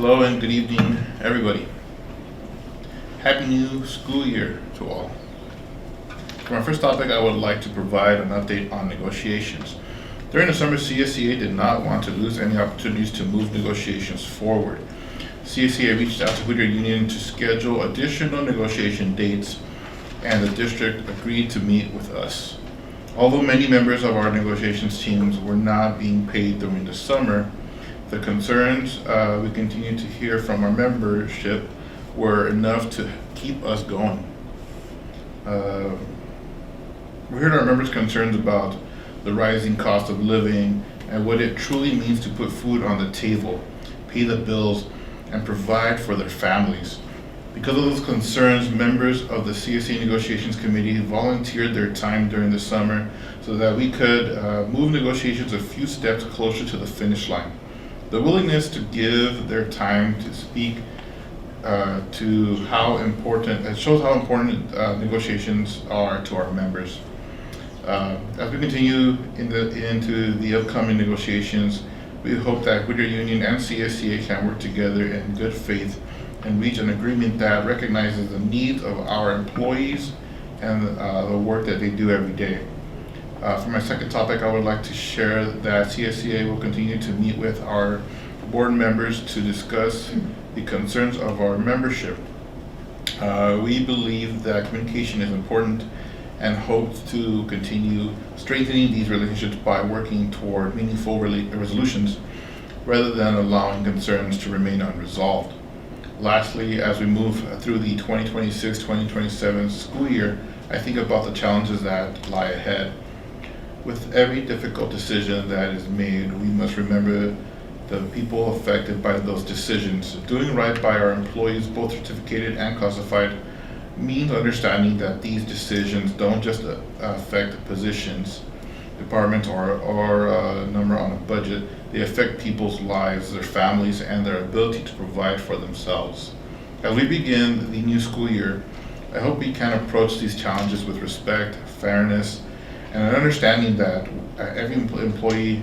Hello and good evening, everybody. Happy new school year to all. For my first topic, I would like to provide an update on negotiations. During the summer, CSCA did not want to lose any opportunities to move negotiations forward. CSCA reached out to Whittier Union to schedule additional negotiation dates, and the district agreed to meet with us. Although many members of our negotiations teams were not being paid during the summer, the concerns we continue to hear from our membership were enough to keep us going. We heard our members' concerns about the rising cost of living and what it truly means to put food on the table, pay the bills, and provide for their families. Because of those concerns, members of the CSCA Negotiations Committee volunteered their time during the summer so that we could move negotiations a few steps closer to the finish line. The willingness to give their time to speak to how important, it shows how important negotiations are to our members. As we continue into the upcoming negotiations, we hope that Whittier Union and CSCA can work together in good faith and reach an agreement that recognizes the needs of our employees and the work that they do every day. For my second topic, I would like to share that CSCA will continue to meet with our board members to discuss the concerns of our membership. We believe that communication is important and hope to continue strengthening these relationships by working toward meaningful resolutions rather than allowing concerns to remain unresolved. Lastly, as we move through the 2026-2027 school year, I think about the challenges that lie ahead. With every difficult decision that is made, we must remember the people affected by those decisions. Doing right by our employees, both certificated and classified, means understanding that these decisions don't just affect positions, departments, or a number on a budget. They affect people's lives, their families, and their ability to provide for themselves. As we begin the new school year, I hope we can approach these challenges with respect, fairness, and an understanding that every employee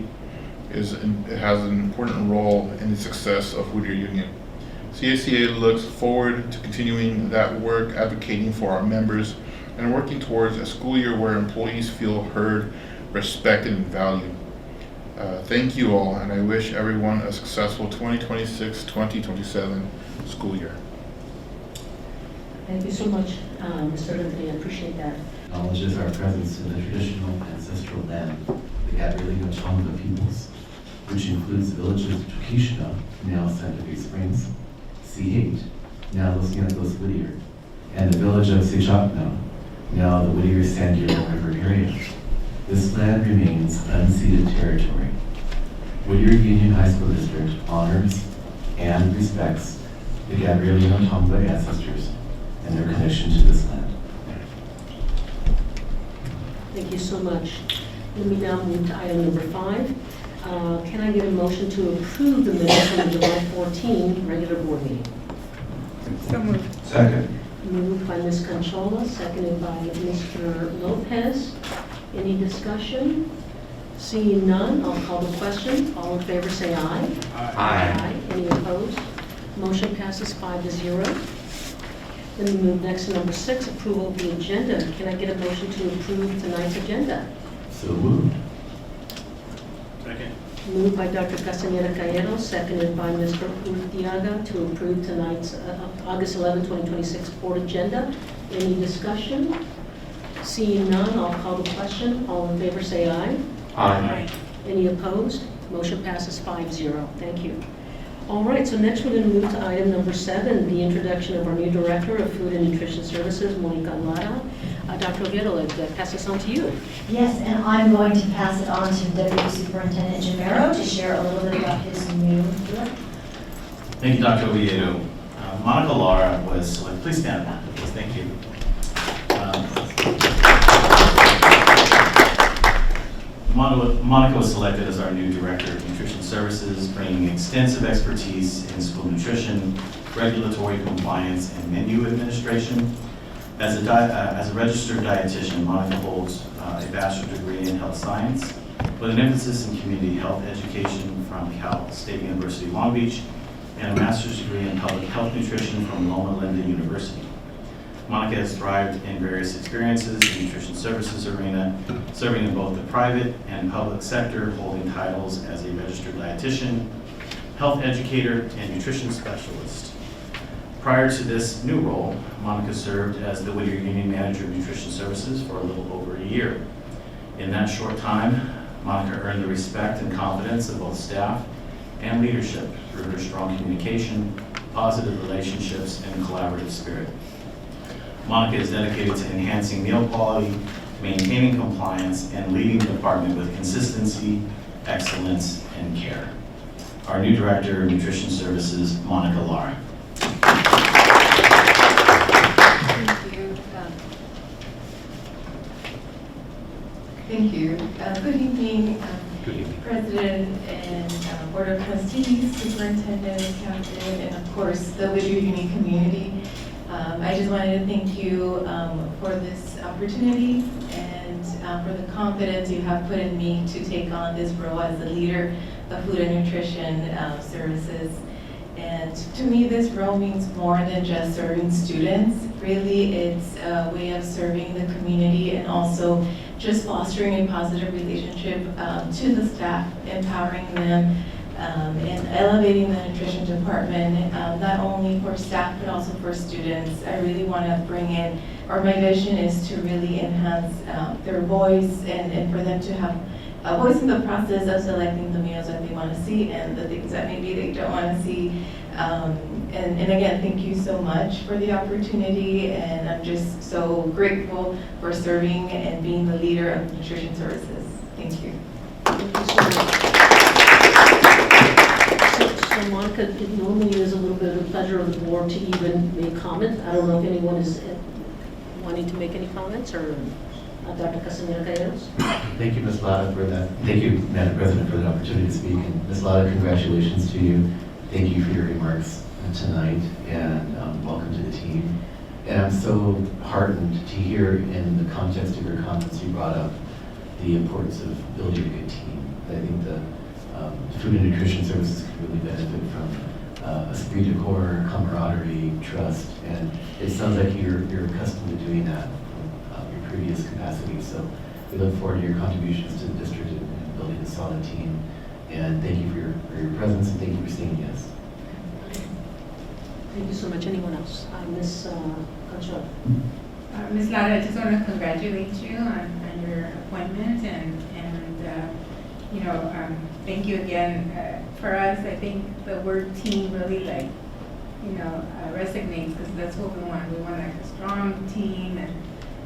has an important role in the success of Whittier Union. CSCA looks forward to continuing that work, advocating for our members, and working towards a school year where employees feel heard, respected, and valued. Thank you all, and I wish everyone a successful 2026-2027 school year. Thank you so much, Mr. Lindsay. I appreciate that. Acknowledges our presence in the traditional ancestral land, the Gabrielino Chonga peoples, which includes the villages of Tukishna, now Santa Fe Springs, C8, now Los Llanos Whittier, and the village of Sechapno, now the Whittier San Diego River area. This land remains unceded territory. Whittier Union High School District honors and respects the Gabrielino Chonga ancestors and their connection to this land. Thank you so much. Let me now move to item number 5. Can I get a motion to approve the minutes from the July 14 regular board meeting? So moved. Second. Moved by Ms. Conchola, seconded by Mr. Lopez. Any discussion? Seeing none, I'll call the question. All in favor say aye. Aye. Any opposed? Motion passes 5-0. Then we move next to number 6, approval of the agenda. Can I get a motion to approve tonight's agenda? So moved. Second. Moved by Dr. Castaneda Cayero, seconded by Mr. Urtiaga to approve tonight's August 11, 2026 board agenda. Any discussion? Seeing none, I'll call the question. All in favor say aye. Aye. Any opposed? Motion passes 5-0. Thank you. All right, so next we're going to move to item number 7, the introduction of our new Director of Food and Nutrition Services, Monica Lara. Dr. Oviedo, I'd pass this on to you. Yes, and I'm going to pass it on to Deputy Superintendent Jamero to share a little bit about his new work. Thank you, Dr. Oviedo. Monica Lara was selected. Please stand up, please. Thank you. Monica was selected as our new Director of Nutrition Services, bringing extensive expertise in school nutrition, regulatory compliance, and menu administration. As a registered dietitian, Monica holds a bachelor's degree in health science with an emphasis in community health education from Cal State University Long Beach and a master's degree in public health nutrition from Loma Linda University. Monica has thrived in various experiences in the nutrition services arena, serving in both the private and public sector, holding titles as a registered dietitian, health educator, and nutrition specialist. Prior to this new role, Monica served as the Whittier Union Manager of Nutrition Services for a little over a year. In that short time, Monica earned the respect and confidence of both staff and leadership through her strong communication, positive relationships, and collaborative spirit. Monica is dedicated to enhancing meal quality, maintaining compliance, and leading the department with consistency, excellence, and care. Our new Director of Nutrition Services, Monica Lara. Thank you. Thank you. Good evening, President and Board of Trustees, Superintendent, Captain, and of course, the Whittier Union community. I just wanted to thank you for this opportunity and for the confidence you have put in me to take on this role as the leader of food and nutrition services. And to me, this role means more than just serving students. Really, it's a way of serving the community and also just fostering a positive relationship to the staff, empowering them, and elevating the nutrition department, not only for staff, but also for students. I really want to bring in, or my vision is to really enhance their voice and for them to have a voice in the process of selecting the meals that they want to see and the things that maybe they don't want to see. And again, thank you so much for the opportunity, and I'm just so grateful for serving and being the leader of nutrition services. Thank you. Thank you so much. So Monica, it normally is a little bit of the pleasure of the board to even make comment. I don't know if anyone is wanting to make any comments, or Dr. Casanera Calleros? Thank you, Ms. Lara, for that. Thank you, Madam President, for the opportunity to speak. And Ms. Lara, congratulations to you. Thank you for your remarks tonight, and welcome to the team. And I'm so heartened to hear, in the context of your comments, you brought up the importance of building a good team. I think the food and nutrition services can really benefit from esprit de corps, camaraderie, trust, and it sounds like you're accustomed to doing that from your previous capacity. So we look forward to your contributions to the district and building a solid team. And thank you for your presence, and thank you for saying yes. Thank you so much. Anyone else? Ms. Consuelo. Ms. Lara, I just want to congratulate you on your appointment, and thank you again. For us, I think the word team really resonates, because that's what we want. We want a strong team,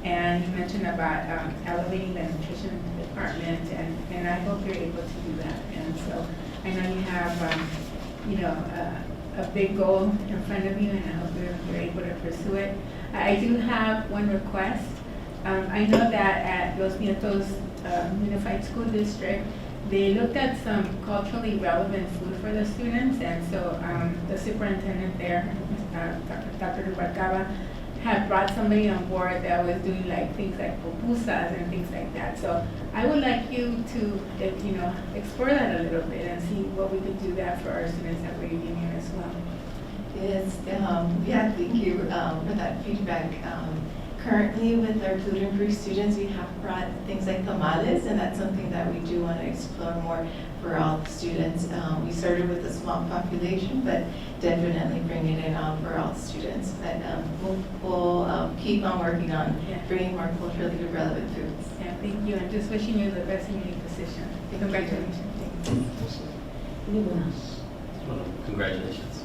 and you mentioned about elevating the nutrition department, and I hope you're able to do that. And so I know you have a big goal in front of you, and I hope you're able to pursue it. I do have one request. I know that at Los Nietos Unified School District, they looked at some culturally relevant food for the students, and so the superintendent there, Dr. Rubalcaba, had brought somebody on board that was doing things like pupusas and things like that. So I would like you to, explore that a little bit and see what we could do that for our students at Whittier Union as well. Yes, thank you for that feedback. Currently, with our gluten free students, we have brought things like tamales, and that's something that we do want to explore more for all the students. We started with a small population, but definitely bringing it on for all students. But we'll keep on working on bringing more culturally relevant foods. Yeah, thank you, and just wishing you the best in your new position. Congratulations. Anyone else? Well, congratulations.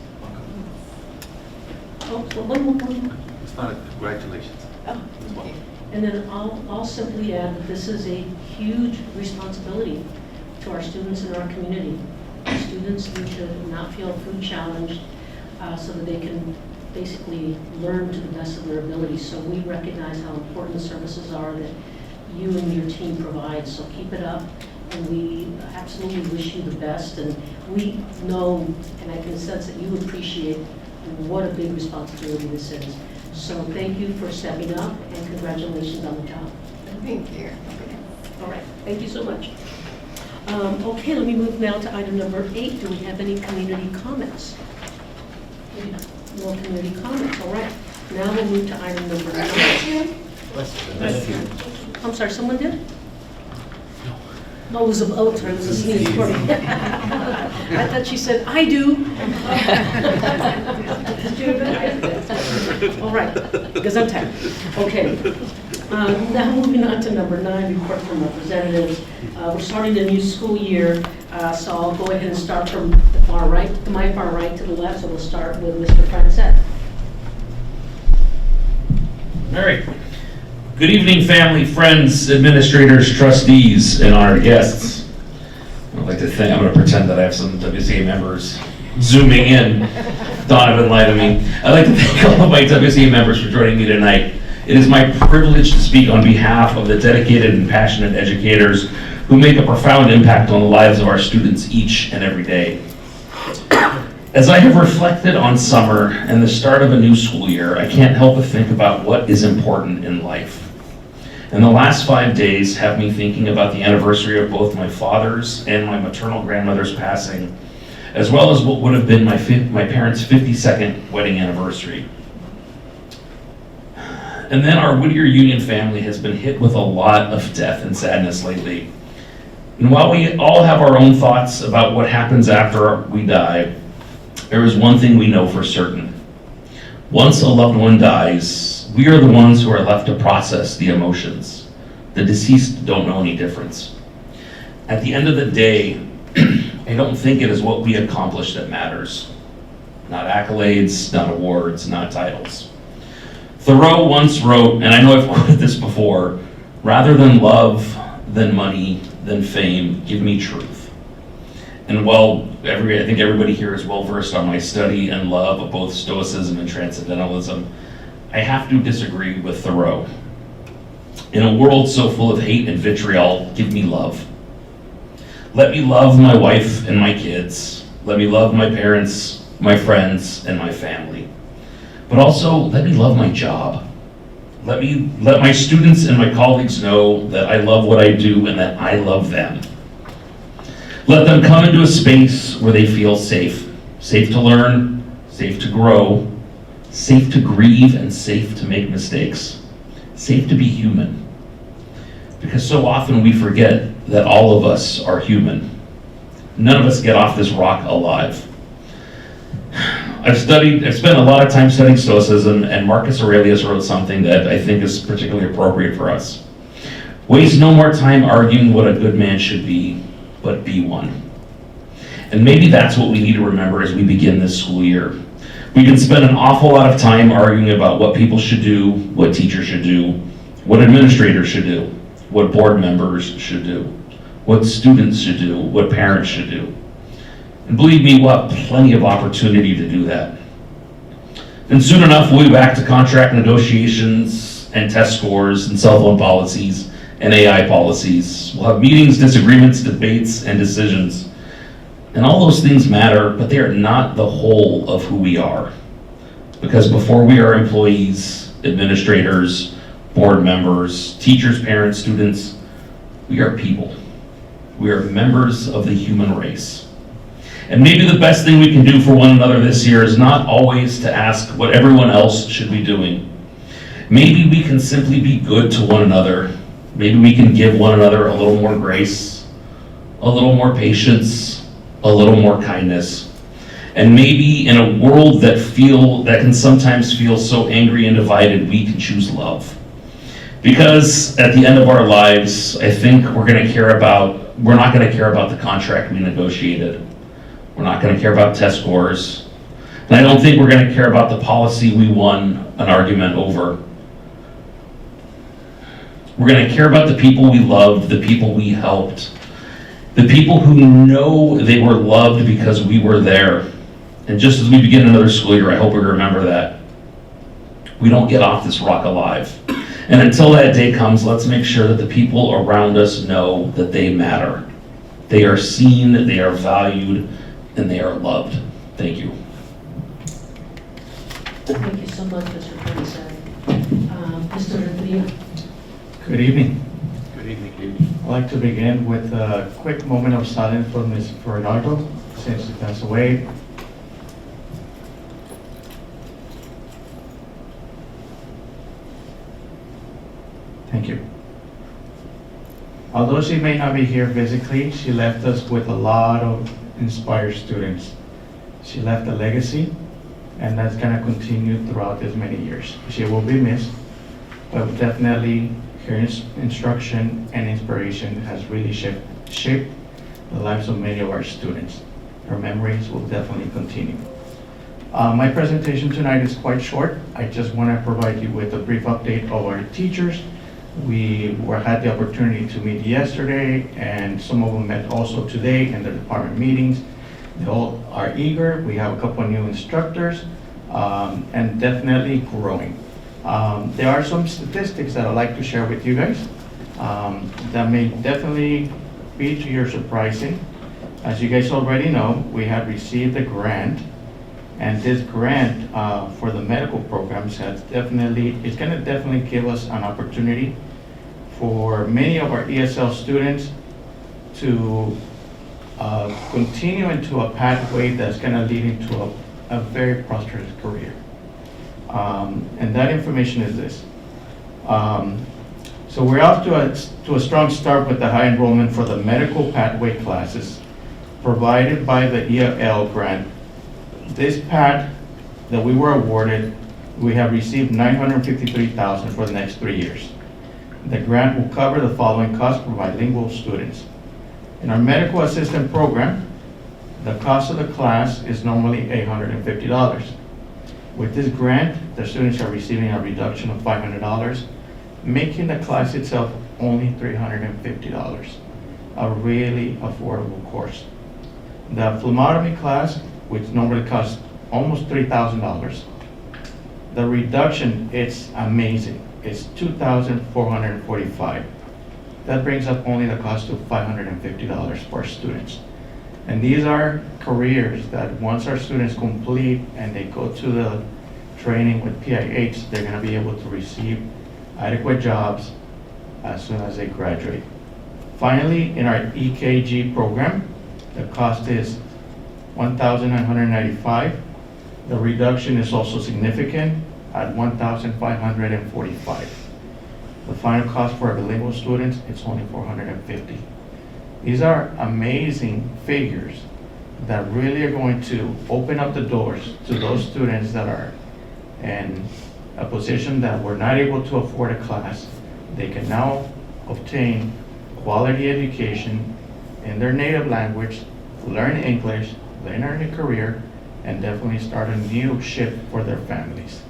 Oh, so one more. It's not a congratulations. Oh, okay. And then I'll simply add that this is a huge responsibility to our students in our community. Students need to not feel food challenged so that they can basically learn to the best of their abilities. So we recognize how important the services are that you and your team provide. So keep it up, and we absolutely wish you the best. And we know, and I can sense that you appreciate what a big responsibility this is. So thank you for stepping up, and congratulations on the job. Thank you. All right, thank you so much. Okay, let me move now to item number 8. Do we have any community comments? More community comments, all right. Now we'll move to item number 9. I'm sorry, someone did? No, it was sorry, it was a sneeze for me. I thought she said, I do. All right, because I'm tired. Okay. Now moving on to number 9, report from representatives. We're starting the new school year, so I'll go ahead and start from the far right, to my far right to the left, so we'll start with Mr. Francet. Mary. Good evening, family, friends, administrators, trustees, and honored guests. I'd like to thank, I'm going to pretend that I have some WCA members zooming in. Donovan lied to me. I'd like to thank all of my WCA members for joining me tonight. It is my privilege to speak on behalf of the dedicated and passionate educators who make a profound impact on the lives of our students each and every day. As I have reflected on summer and the start of a new school year, I can't help but think about what is important in life. And the last 5 days have me thinking about the anniversary of both my father's and my maternal grandmother's passing, as well as what would have been my parents' 52nd wedding anniversary. And then our Whittier Union family has been hit with a lot of death and sadness lately. And while we all have our own thoughts about what happens after we die, there is one thing we know for certain. Once a loved one dies, we are the ones who are left to process the emotions. The deceased don't know any difference. At the end of the day, I don't think it is what we accomplish that matters. Not accolades, not awards, not titles. Thoreau once wrote, and I know I've quoted this before, rather than love, than money, than fame, give me truth. And while I think everybody here is well versed on my study and love of both Stoicism and Transcendentalism, I have to disagree with Thoreau. In a world so full of hate and vitriol, give me love. Let me love my wife and my kids. Let me love my parents, my friends, and my family. But also, let me love my job. Let my students and my colleagues know that I love what I do and that I love them. Let them come into a space where they feel safe. Safe to learn, safe to grow, safe to grieve, and safe to make mistakes. Safe to be human. Because so often we forget that all of us are human. None of us get off this rock alive. I've spent a lot of time studying Stoicism, and Marcus Aurelius wrote something that I think is particularly appropriate for us. Waste no more time arguing what a good man should be, but be one. And maybe that's what we need to remember as we begin this school year. We can spend an awful lot of time arguing about what people should do, what teachers should do, what administrators should do, what board members should do, what students should do, what parents should do. And believe me, we'll have plenty of opportunity to do that. And soon enough, we'll be back to contract negotiations and test scores and cell phone policies and AI policies. We'll have meetings, disagreements, debates, and decisions. And all those things matter, but they are not the whole of who we are. Because before we are employees, administrators, board members, teachers, parents, students, we are people. We are members of the human race. And maybe the best thing we can do for one another this year is not always to ask what everyone else should be doing. Maybe we can simply be good to one another. Maybe we can give one another a little more grace, a little more patience, a little more kindness. And maybe in a world that can sometimes feel so angry and divided, we can choose love. Because at the end of our lives, I think we're not going to care about the contract we negotiated. We're not going to care about test scores. And I don't think we're going to care about the policy we won an argument over. We're going to care about the people we loved, the people we helped, the people who know they were loved because we were there. And just as we begin another school year, I hope we remember that. We don't get off this rock alive. And until that day comes, let's make sure that the people around us know that they matter. They are seen, they are valued, and they are loved. Thank you. Thank you so much, Mr. Francet. Mr. Renteria. Good evening. Good evening. I'd like to begin with a quick moment of silence for Ms. Ferrado, since she passed away. Thank you. Although she may not be here physically, she left us with a lot of inspired students. She left a legacy, and that's going to continue throughout this many years. She will be missed, but definitely her instruction and inspiration has really shaped the lives of many of our students. Her memories will definitely continue. My presentation tonight is quite short. I just want to provide you with a brief update of our teachers. We had the opportunity to meet yesterday, and some of them met also today in the department meetings. They all are eager. We have a couple of new instructors, and definitely growing. There are some statistics that I'd like to share with you guys that may definitely be to your surprising. As you guys already know, we have received a grant, and this grant for the medical programs it's going to definitely give us an opportunity for many of our ESL students to continue into a pathway that's going to lead into a very prosperous career. And that information is this. So we're off to a strong start with the high enrollment for the medical pathway classes provided by the EL grant. This path that we were awarded, we have received $953,000 for the next 3 years. The grant will cover the following costs for bilingual students. In our medical assistant program, the cost of the class is normally $850. With this grant, the students are receiving a reduction of $500, making the class itself only $350, a really affordable course. The phlebotomy class, which normally costs almost $3,000, the reduction, it's amazing. It's $2,445. That brings up only the cost of $550 for our students. And these are careers that once our students complete and they go to the training with PIH, they're going to be able to receive adequate jobs as soon as they graduate. Finally, in our EKG program, the cost is $1,995. The reduction is also significant at $1,545. The final cost for our bilingual students, it's only $450. These are amazing figures that really are going to open up the doors to those students that are in a position that were not able to afford a class. They can now obtain quality education in their native language, learn English, learn a career, and definitely start a new shift for their families.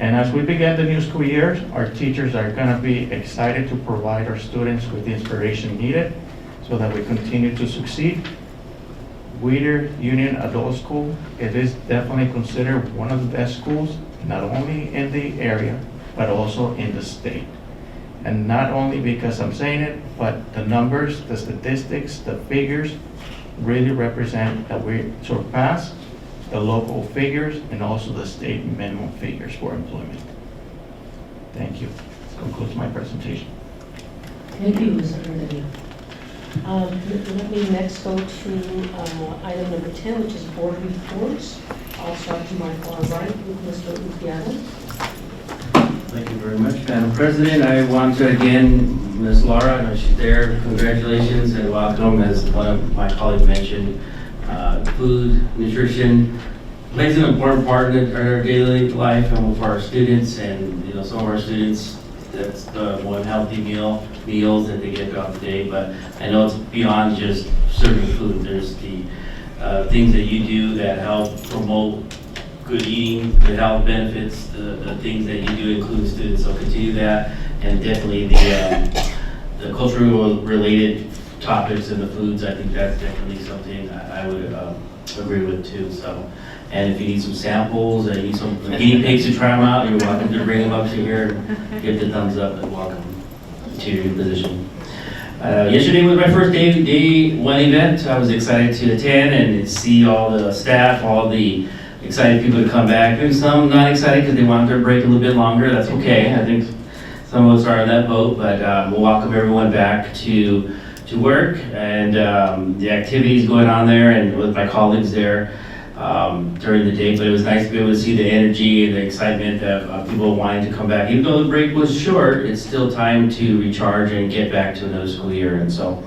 And as we begin the new school year, our teachers are going to be excited to provide our students with the inspiration needed so that we continue to succeed. Whittier Union Adult School, it is definitely considered one of the best schools, not only in the area, but also in the state. And not only because I'm saying it, but the numbers, the statistics, the figures really represent that we surpass the local figures and also the state minimum figures for employment. Thank you. This concludes my presentation. Thank you, Mr. Hernandez. Let me next go to item number 10, which is board reports. I'll start to my far right with Mr. Utiaga. Thank you very much, Madam President. I want to again, Ms. Laura, I know she's there, congratulations and welcome. As one of my colleagues mentioned, food, nutrition plays an important part in our daily life and for our students, and some of our students, that's the one healthy meals that they get throughout the day. But I know it's beyond just serving food. There's the things that you do that help promote good eating, good health benefits, the things that you do include students, so continue that. And definitely the cultural related topics and the foods, I think that's definitely something I would agree with too. So, and if you need some samples, you need some guinea pigs to try them out, you're welcome to bring them up to here and give the thumbs up and welcome to your position. Yesterday was my first day one event. I was excited to attend and see all the staff, all the excited people to come back. There's some not excited because they want their break a little bit longer. That's okay. I think some of us are in that boat, but we'll welcome everyone back to work and the activities going on there and with my colleagues there. during the day, but it was nice to be able to see the energy and the excitement of people wanting to come back. Even though the break was short, it's still time to recharge and get back to another school year. And so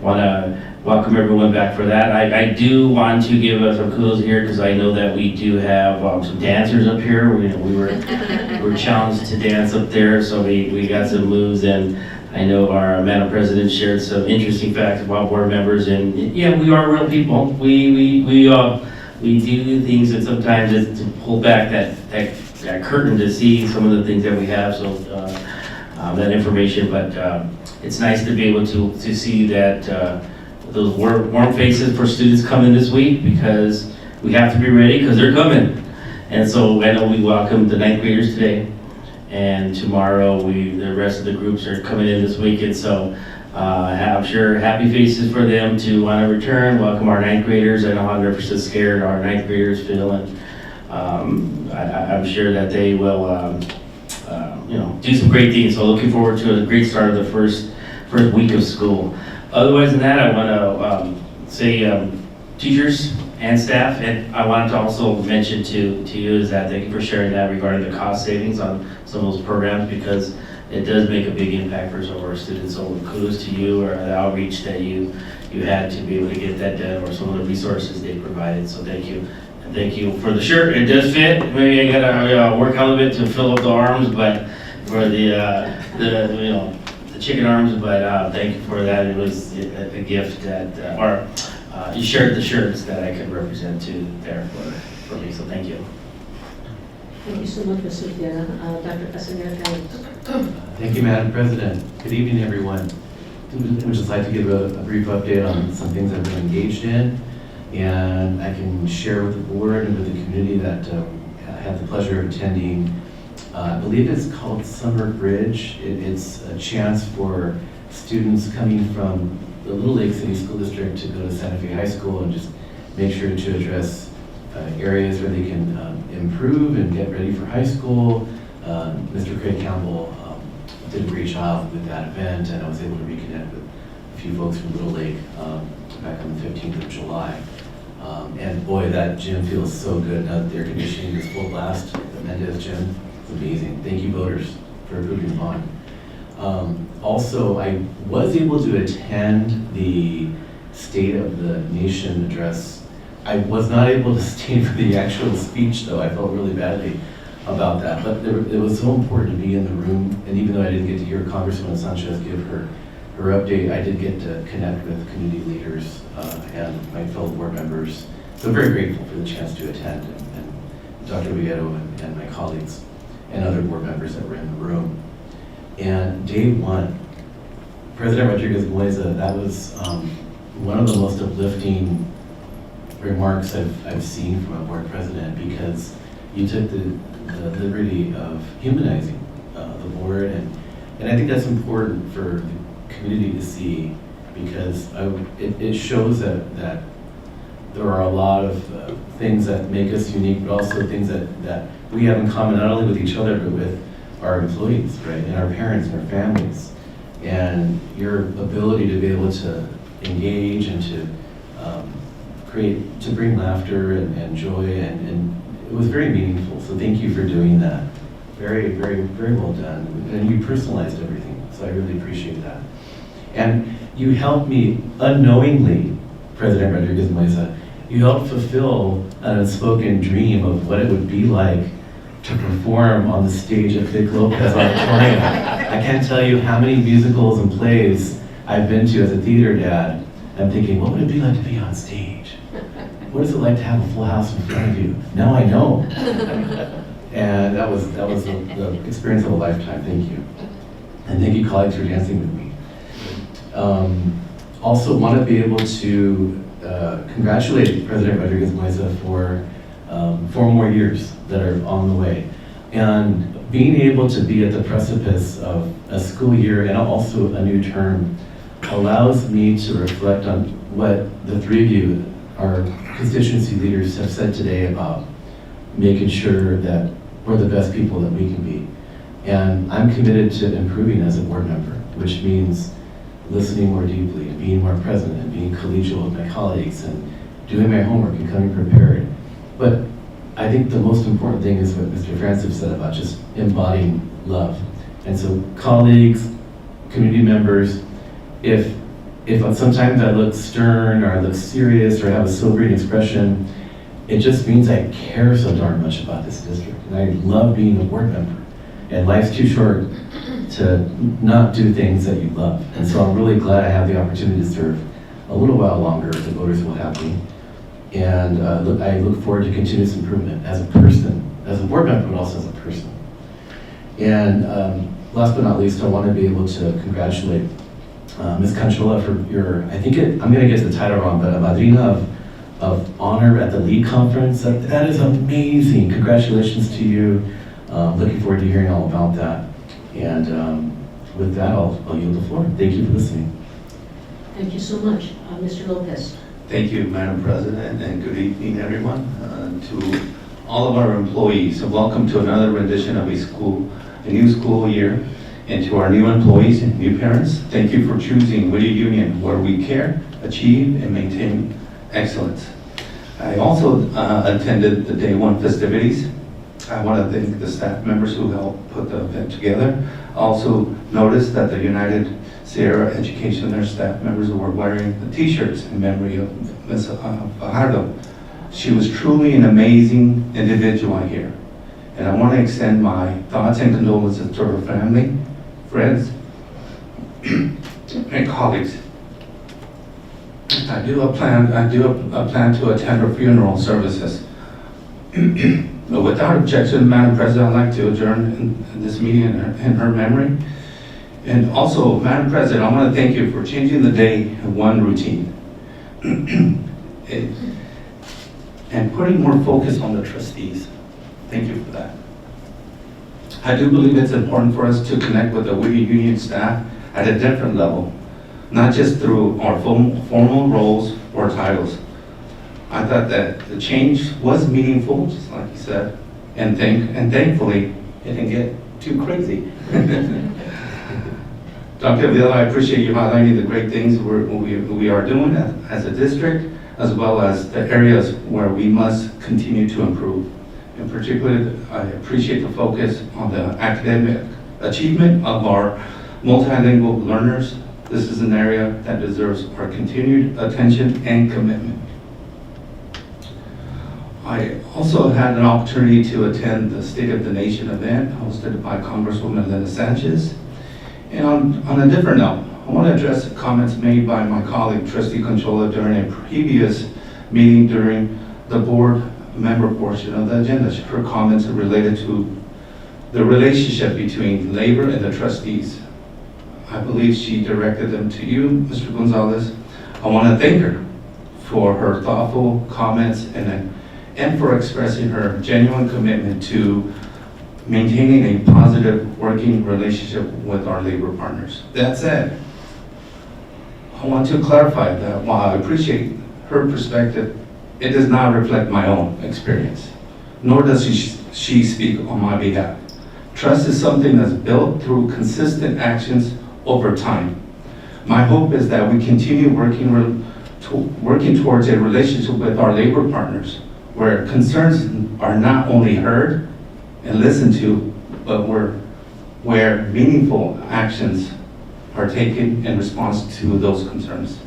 want to welcome everyone back for that. I do want to give some kudos here because I know that we do have some dancers up here. We were challenged to dance up there, so we got some moves, and I know our Madam President shared some interesting facts about board members, and yeah, we are real people. We do things that sometimes is to pull back that curtain to see some of the things that we have, so that information, but it's nice to be able to see that those warm faces for students coming this week, because we have to be ready because they're coming. And so I know we welcome the 9th graders today, and tomorrow the rest of the groups are coming in this week, and so I'm sure happy faces for them to want to return, welcome our 9th graders. I know how nervous and scared our 9th graders feel, and I'm sure that they will do some great things. So looking forward to a great start of the first week of school. Otherwise than that, I want to say teachers and staff, and I wanted to also mention to you is that thank you for sharing that regarding the cost savings on some of those programs, because it does make a big impact for some of our students. So kudos to you, or the outreach that you had to be able to get that done, or some of the resources they provided. So thank you. And thank you for the shirt. It does fit. Maybe I gotta work a little bit to fill up the arms, but for the chicken arms. But thank you for that. It was a gift that, you shared the shirts that I could represent to there for me. So thank you. Thank you so much, Mr. Urtiaga. Dr. Casanera. Thank you, Madam President. Good evening, everyone. I would just like to give a brief update on some things I've been engaged in, and I can share with the board and with the community that I had the pleasure of attending. I believe it's called Summer Bridge. It's a chance for students coming from the Little Lake City School District to go to Santa Fe High School and just make sure to address areas where they can improve and get ready for high school. Mr. Craig Campbell did a great job with that event, and I was able to reconnect with a few folks from Little Lake back on the 15th of July. And boy, that gym feels so good now that the air conditioning is full blast. The Mendez gym, it's amazing. Thank you, voters, for approving the bond. Also, I was able to attend the State of the Nation address. I was not able to stay for the actual speech, though. I felt really badly about that. But it was so important to be in the room, and even though I didn't get to hear Congresswoman Sanchez give her update, I did get to connect with community leaders and my fellow board members. So I'm very grateful for the chance to attend, and Dr. Vieto and my colleagues and other board members that were in the room. And day one, President Rodriguez Moisa, that was one of the most uplifting remarks I've seen from a board president, because you took the liberty of humanizing the board, and I think that's important for the community to see, because it shows that there are a lot of things that make us unique, but also things that we have in common, not only with each other, but with our employees, right, and our parents and our families. And your ability to be able to engage and to bring laughter and joy, and it was very meaningful. So thank you for doing that. Very, very, very well done. And you personalized everything, so I really appreciate that. And you helped me unknowingly, President Rodriguez Moisa, you helped fulfill an unspoken dream of what it would be like to perform on the stage at Vic Lopez Auditorium. I can't tell you how many musicals and plays I've been to as a theater dad. I'm thinking, what would it be like to be on stage? What is it like to have a full house in front of you? Now I know. And that was the experience of a lifetime. Thank you. And thank you, colleagues, for dancing with me. Also want to be able to congratulate President Rodriguez Moisa for 4 more years that are on the way. And being able to be at the precipice of a school year and also a new term allows me to reflect on what the 3 of you, our constituency leaders, have said today about making sure that we're the best people that we can be. And I'm committed to improving as a board member, which means listening more deeply and being more present and being collegial with my colleagues and doing my homework and coming prepared. But I think the most important thing is what Mr. Francis said about just embodying love. And so colleagues, community members, if sometimes I look stern or I look serious or I have a sobering expression, it just means I care so darn much about this district. And I love being a board member. And life's too short to not do things that you love. And so I'm really glad I have the opportunity to serve a little while longer if the voters will have me. And I look forward to continuous improvement as a person, as a board member, but also as a person. And last but not least, I want to be able to congratulate Ms. Canchola for your, I'm going to get the title wrong, but a madrina of honor at the LEAD conference. That is amazing. Congratulations to you. Looking forward to hearing all about that. And with that, I'll yield the floor. Thank you for listening. Thank you so much. Mr. Lopez. Thank you, Madam President, and good evening, everyone. To all of our employees, welcome to another rendition of a new school year. And to our new employees and new parents, thank you for choosing Whittier Union, where we care, achieve, and maintain excellence. I also attended the Day 1 festivities. I want to thank the staff members who helped put the event together. Also noticed that the United Sierra Education, their staff members were wearing the t-shirts in memory of Ms. Fajardo. She was truly an amazing individual here. And I want to extend my thoughts and condolences to her family, friends, and colleagues. I do plan to attend her funeral services. Without objection, Madam President, I'd like to adjourn in this meeting in her memory. And also, Madam President, I want to thank you for changing the Day 1 routine and putting more focus on the trustees. Thank you for that. I do believe it's important for us to connect with the Whittier Union staff at a different level, not just through our formal roles or titles. I thought that the change was meaningful, just like you said, and thankfully, it didn't get too crazy. Dr. Avila, I appreciate you highlighting the great things we are doing as a district, as well as the areas where we must continue to improve. In particular, I appreciate the focus on the academic achievement of our multilingual learners. This is an area that deserves our continued attention and commitment. I also had an opportunity to attend the State of the Nation event hosted by Congresswoman Linda Sanchez. And on a different note, I want to address the comments made by my colleague, Trustee Conchola, during a previous meeting during the board member portion of the agenda. Her comments are related to the relationship between labor and the trustees. I believe she directed them to you, Mr. Gonzalez. I want to thank her for her thoughtful comments and for expressing her genuine commitment to maintaining a positive working relationship with our labor partners. That said, I want to clarify that while I appreciate her perspective, it does not reflect my own experience, nor does she speak on my behalf. Trust is something that's built through consistent actions over time. My hope is that we continue working towards a relationship with our labor partners where concerns are not only heard and listened to, but where meaningful actions are taken in response to those concerns.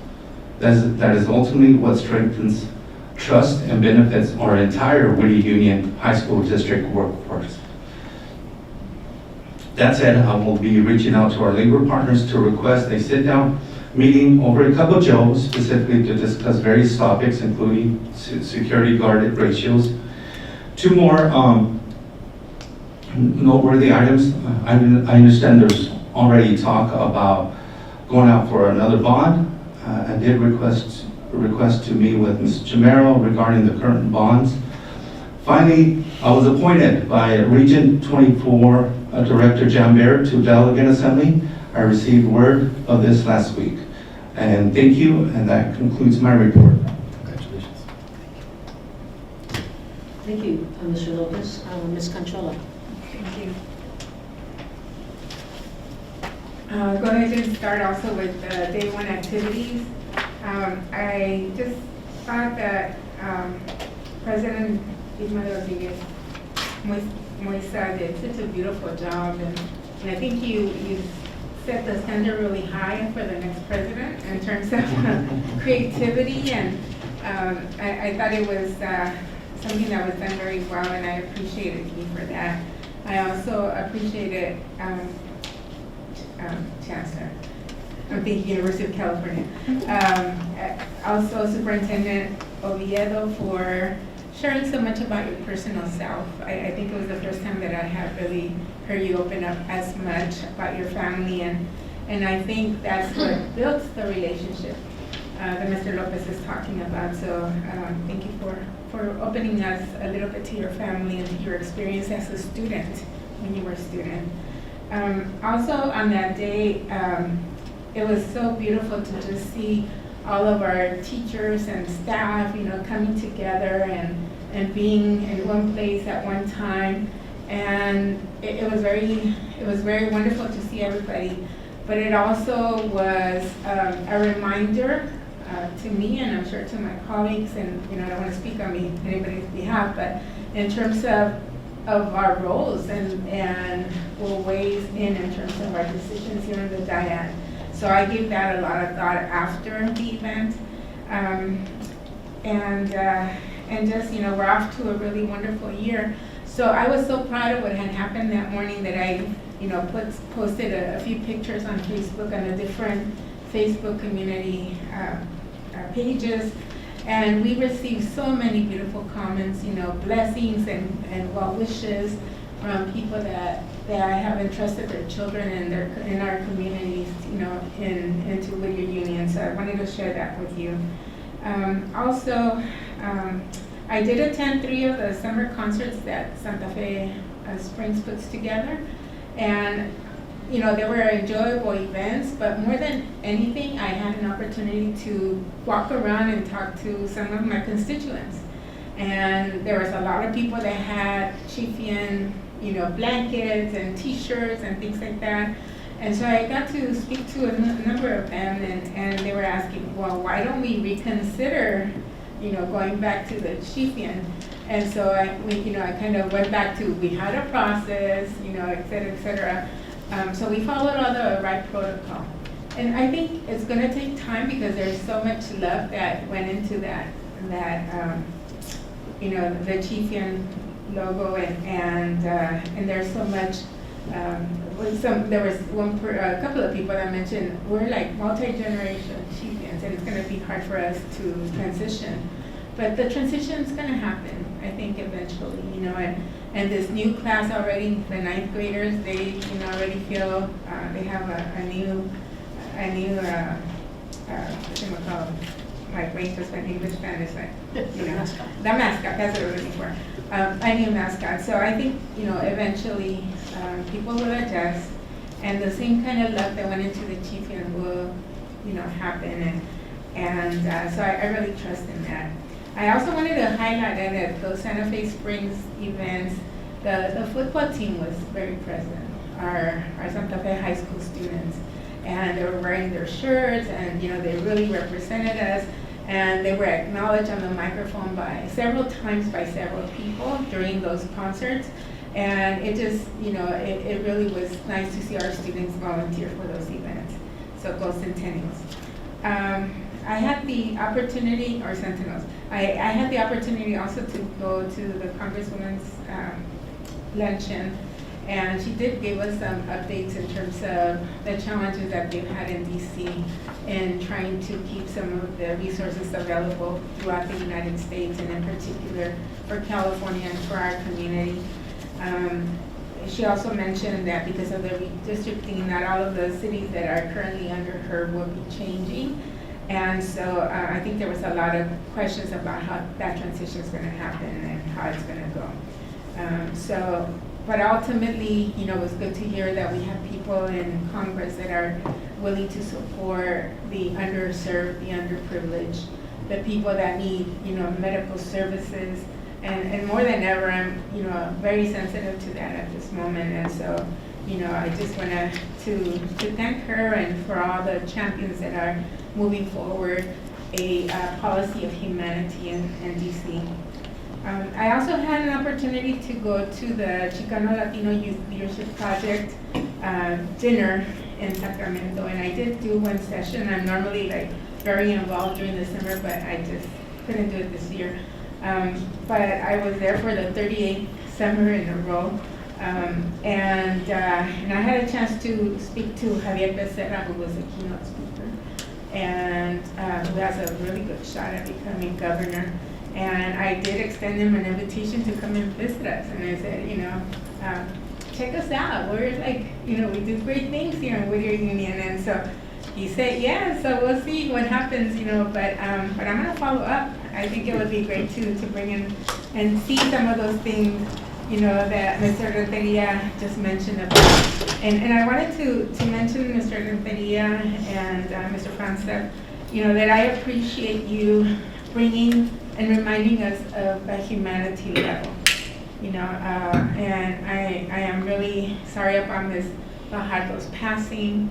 That is ultimately what strengthens trust and benefits our entire Whittier Union High School District workforce. That said, I will be reaching out to our labor partners to request a sit-down meeting over a cup of joe, specifically to discuss various topics, including security guarded ratios. Two more noteworthy items. I understand there's already talk about going out for another bond. I did request to meet with Ms. Jamero regarding the current bonds. Finally, I was appointed by Region 24 Director Jambert to Delegate Assembly. I received word of this last week. And thank you, and that concludes my report. Congratulations. Thank you, Mr. Lopez. Ms. Canchola. Thank you. Go ahead and start also with the Day 1 activities. I just thought that President Irma Rodriguez Moisa did such a beautiful job, and I think you set the standard really high for the next president in terms of creativity, and I thought it was something that was done very well, and I appreciated you for that. I also appreciated Chancellor of the University of California. Also Superintendent Oviedo for sharing so much about your personal self. I think it was the first time that I have really heard you open up as much about your family, and I think that's what builds the relationship that Mr. Lopez is talking about. So thank you for opening us a little bit to your family and to your experience as a student when you were a student. Also on that day, it was so beautiful to just see all of our teachers and staff, coming together and being in one place at one time. And it was very wonderful to see everybody. But it also was a reminder to me, and I'm sure to my colleagues, and I don't want to speak on anybody's behalf, but in terms of our roles and will ways in terms of our decisions here in the Diet. So I gave that a lot of thought after the event, and just we're off to a really wonderful year. So I was so proud of what had happened that morning that I posted a few pictures on Facebook, on the different Facebook community pages, and we received so many beautiful comments, blessings and well wishes from people that have entrusted their children in our communities, into Whittier Union. So I wanted to share that with you. Also, I did attend 3 of the summer concerts that Santa Fe Springs puts together, and they were enjoyable events, but more than anything, I had an opportunity to walk around and talk to some of my constituents. And there was a lot of people that had Chifian, blankets and t-shirts and things like that. And so I got to speak to a number of them, and they were asking, well, why don't we reconsider, going back to the Chifian? And so I kind of went back to, we had a process, et cetera, et cetera. So we followed all the right protocol. And I think it's going to take time because there's so much love that went into that the Chifian logo, and there's so much. There was a couple of people that mentioned we're like multi-generation Chifians, and it's going to be hard for us to transition. But the transition is going to happen, I think, eventually. And this new class already, the 9th graders, they already feel they have a new whatchamacallit. My brain just went English, Spanish, the mascot, that's what we're looking for. A new mascot. So I think, eventually people will adjust, and the same kind of love that went into the Chifian will, happen. And so I really trust in that. I also wanted to highlight that at those Santa Fe Springs events, the football team was very present, our Santa Fe high school students. And they were wearing their shirts, and they really represented us, and they were acknowledged on the microphone several times by several people during those concerts. And it just, it really was nice to see our students volunteer for those events. So go Centennials. I had the opportunity, or Sentinels, I had the opportunity also to go to the Congresswoman's luncheon, and she did give us some updates in terms of the challenges that they've had in DC in trying to keep some of the resources available throughout the United States, and in particular for California and for our community. She also mentioned that because of the redistricting, not all of the cities that are currently under her will be changing. And so I think there was a lot of questions about how that transition is going to happen and how it's going to go. But ultimately, it was good to hear that we have people in Congress that are willing to support the underserved, the underprivileged, the people that need, medical services. And more than ever, I'm, very sensitive to that at this moment. And so, I just want to thank her and for all the champions that are moving forward a policy of humanity in DC. I also had an opportunity to go to the Chicano Latino Youth Leadership Project dinner in Sacramento, and I did do one session. I'm normally like very involved during the summer, but I just couldn't do it this year. But I was there for the 38th summer in a row. And I had a chance to speak to Javier Becerra, who was the keynote speaker, and who has a really good shot at becoming governor. And I did extend him an invitation to come and visit us. And I said, check us out. We're like, we do great things here in Whittier Union. And so he said, yeah, so we'll see what happens, but I'm going to follow up. I think it would be great to bring in and see some of those things, that Mr. Renteria just mentioned about. And I wanted to mention Mr. Renteria and Mr. Franza, that I appreciate you bringing and reminding us of a humanity level, and I am really sorry about Ms. Fajardo's passing,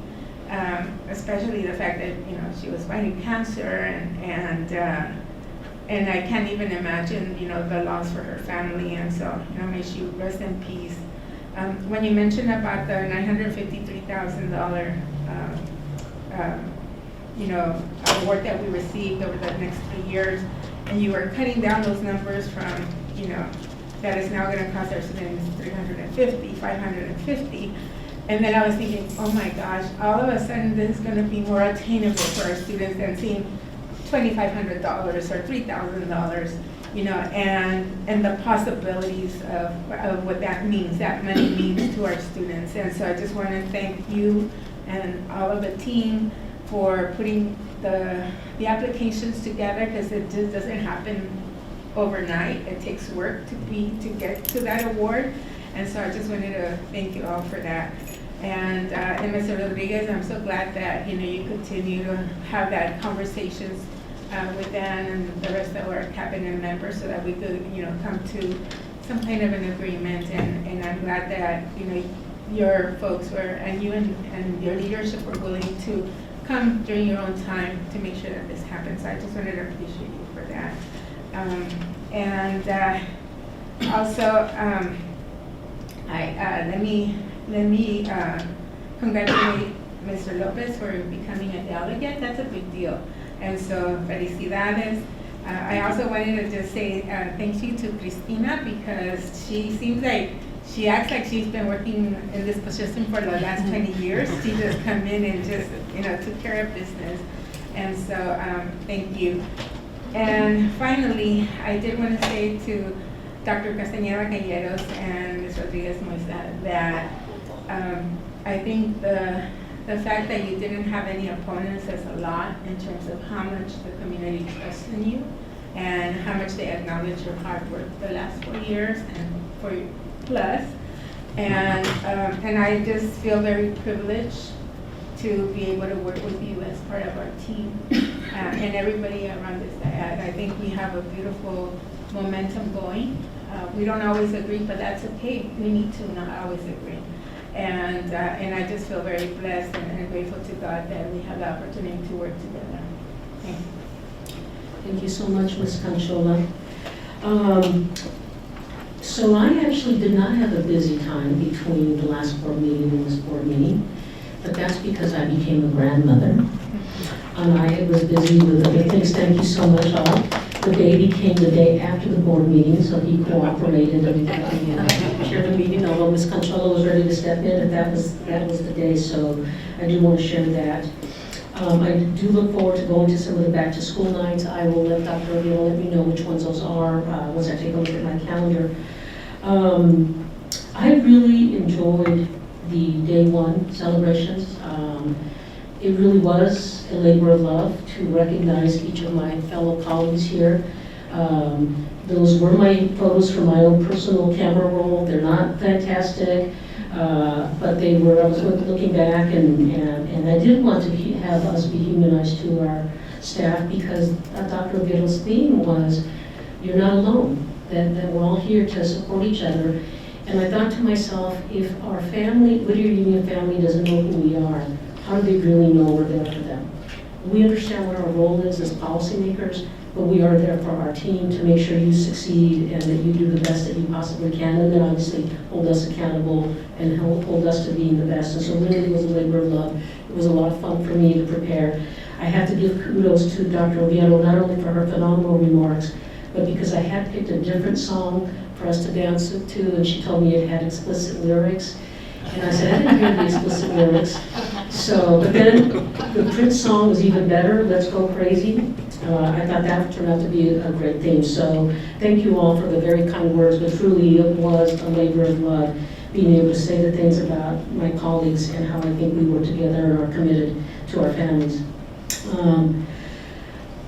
especially the fact that, she was fighting cancer and I can't even imagine, the loss for her family, and so, may she rest in peace. When you mentioned about the $953,000, award that we received over the next 3 years, and you were cutting down those numbers from, that is now gonna cost our students $350, $550, and then I was thinking, oh my gosh, all of a sudden this is gonna be more attainable for our students than seeing $2,500 or $3,000, and the possibilities of what that means, that money means to our students. And so I just want to thank you and all of the team for putting the applications together, because it just doesn't happen overnight. It takes work to get to that award. And so I just wanted to thank you all for that. And Mr. Rodriguez, I'm so glad that you continue to have that conversations with Dan and the rest of our cabinet members, so that we could come to some kind of an agreement. And I'm glad that your folks were, and you and your leadership were willing to come during your own time to make sure that this happens. So I just wanted to appreciate you for that. Also, let me congratulate Mr. Lopez for becoming a delegate. That's a big deal. And so, felicidades. I also wanted to just say thank you to Cristina, because she seems like she acts like she's been working in this position for the last 20 years. She just come in and just, took care of business. And so, thank you. And finally, I did want to say to Dr. Castañeda Calleros and Ms. Rodriguez Moisa that I think the fact that you didn't have any opponents says a lot in terms of how much the community trusts in you and how much they acknowledge your hard work the last 4 years and 4 plus. And I just feel very privileged to be able to work with you as part of our team and everybody around this dais. I think we have a beautiful momentum going. We don't always agree, but that's okay. We need to not always agree. And I just feel very blessed and grateful to God that we have the opportunity to work together. Thank you. Thank you so much, Ms. Conchola. So I actually did not have a busy time between the last board meeting and this board meeting, but that's because I became a grandmother. And I was busy with other things. Thank you so much, all. The baby came the day after the board meeting, so he cooperated and shared the meeting, although Ms. Conchola was ready to step in, and that was the day, so I do want to share that. I do look forward to going to some of the back-to-school nights. I will let Dr. O'Neill let me know which ones those are once I take a look at my calendar. I really enjoyed the day one celebrations. It really was a labor of love to recognize each of my fellow colleagues here. Those were my photos from my own personal camera roll. They're not fantastic, but they were, I was looking back, and I did want to have us be humanized to our staff, because Dr. Ovido's theme was, you're not alone, that we're all here to support each other. And I thought to myself, if our family, Whittier Union family, doesn't know who we are, how do they really know we're there for them? We understand what our role is as policymakers, but we are there for our team to make sure you succeed and that you do the best that you possibly can, and then obviously hold us accountable and hold us to being the best. And so really it was a labor of love. It was a lot of fun for me to prepare. I have to give kudos to Dr. Oviedo, not only for her phenomenal remarks, but because I had picked a different song for us to dance to, and she told me it had explicit lyrics. And I said, I didn't hear the explicit lyrics. So, but then the Prince song was even better, Let's Go Crazy. I thought that turned out to be a great theme. So thank you all for the very kind words, but truly it was a labor of love, being able to say the things about my colleagues and how I think we work together and are committed to our families.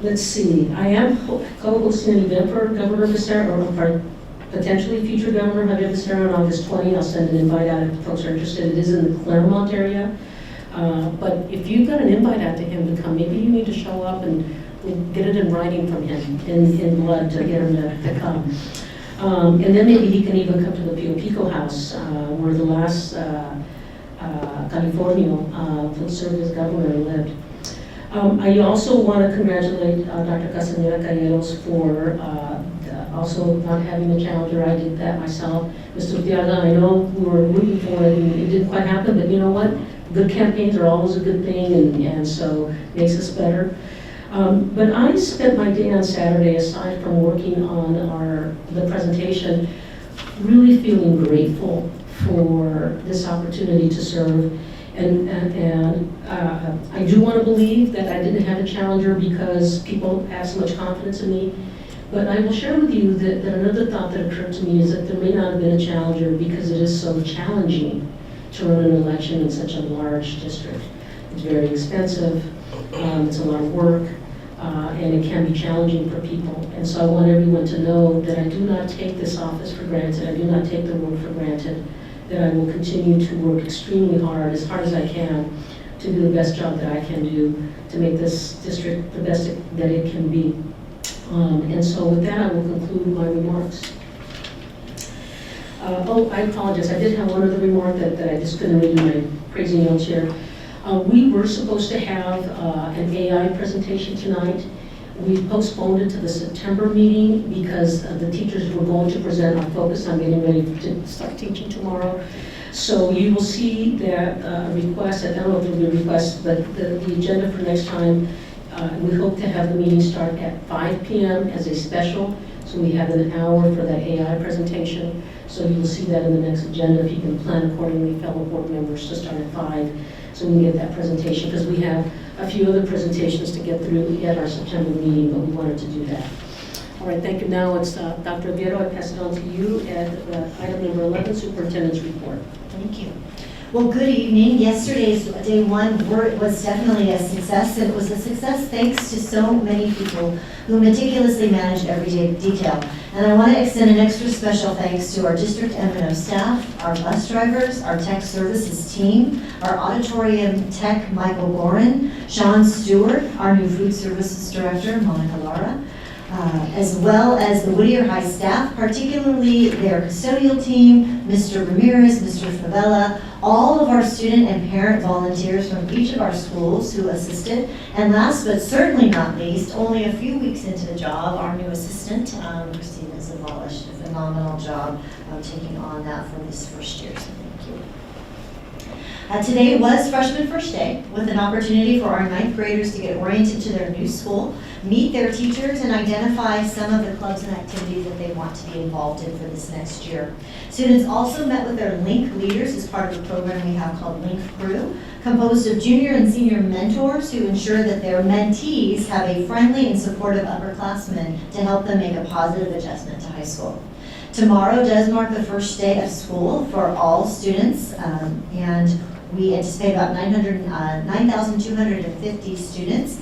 Let's see, I am co-hosting an event for Governor Becerra, or potentially future Governor Javier Becerra on August 20. I'll send an invite out if folks are interested. It is in the Claremont area. But if you've got an invite out to him to come, maybe you need to show up and get it in writing from him, in blood, to get him to come. And then maybe he can even come to the Pio Pico house, where the last California food service governor lived. I also want to congratulate Dr. Castaneda Calleros for also not having a challenger. I did that myself. Mr. Urtiaga, I know we were rooting for it and it didn't quite happen, but you know what? Good campaigns are always a good thing, and so makes us better. But I spent my day on Saturday, aside from working on the presentation, really feeling grateful for this opportunity to serve. And I do want to believe that I didn't have a challenger because people have so much confidence in me. But I will share with you that another thought that occurred to me is that there may not have been a challenger because it is so challenging to run an election in such a large district. It's very expensive, it's a lot of work, and it can be challenging for people. And so I want everyone to know that I do not take this office for granted. I do not take the work for granted. That I will continue to work extremely hard as I can, to do the best job that I can do to make this district the best that it can be. And so with that, I will conclude my remarks. I apologize. I did have one other remark that I just couldn't read in my crazy notes here. We were supposed to have an AI presentation tonight. We postponed it to the September meeting because the teachers were going to present our focus on getting ready to start teaching tomorrow. So you will see that request, I don't know if it will be a request, but the agenda for next time, we hope to have the meeting start at 5 p.m. as a special. So we have an hour for that AI presentation. So you will see that in the next agenda if you can plan accordingly, fellow board members, to start at 5 so we can get that presentation, because we have a few other presentations to get through at our September meeting, but we wanted to do that. All right, thank you. Now it's Dr. Oviedo. I pass it on to you at item number 11, Superintendent's Report. Thank you. Well, good evening. Yesterday's day one was definitely a success, and it was a success thanks to so many people who meticulously managed every detail. And I want to extend an extra special thanks to our district M&O staff, our bus drivers, our tech services team, our auditorium tech, Michael Gorin, Sean Stewart, our new food services director, Monica Lara, as well as the Whittier High staff, particularly their custodial team, Mr. Ramirez, Mr. Favela, all of our student and parent volunteers from each of our schools who assisted, and last but certainly not least, only a few weeks into the job, our new assistant, Christina Zavalish, did a phenomenal job taking on that for this first year, so thank you. Today was freshman first day, with an opportunity for our ninth graders to get oriented to their new school, meet their teachers, and identify some of the clubs and activities that they want to be involved in for this next year. Students also met with their LINK leaders as part of the program we have called LINK Crew, composed of junior and senior mentors who ensure that their mentees have a friendly and supportive upperclassman to help them make a positive adjustment to high school. Tomorrow does mark the first day of school for all students, and we anticipate about 9,250 students.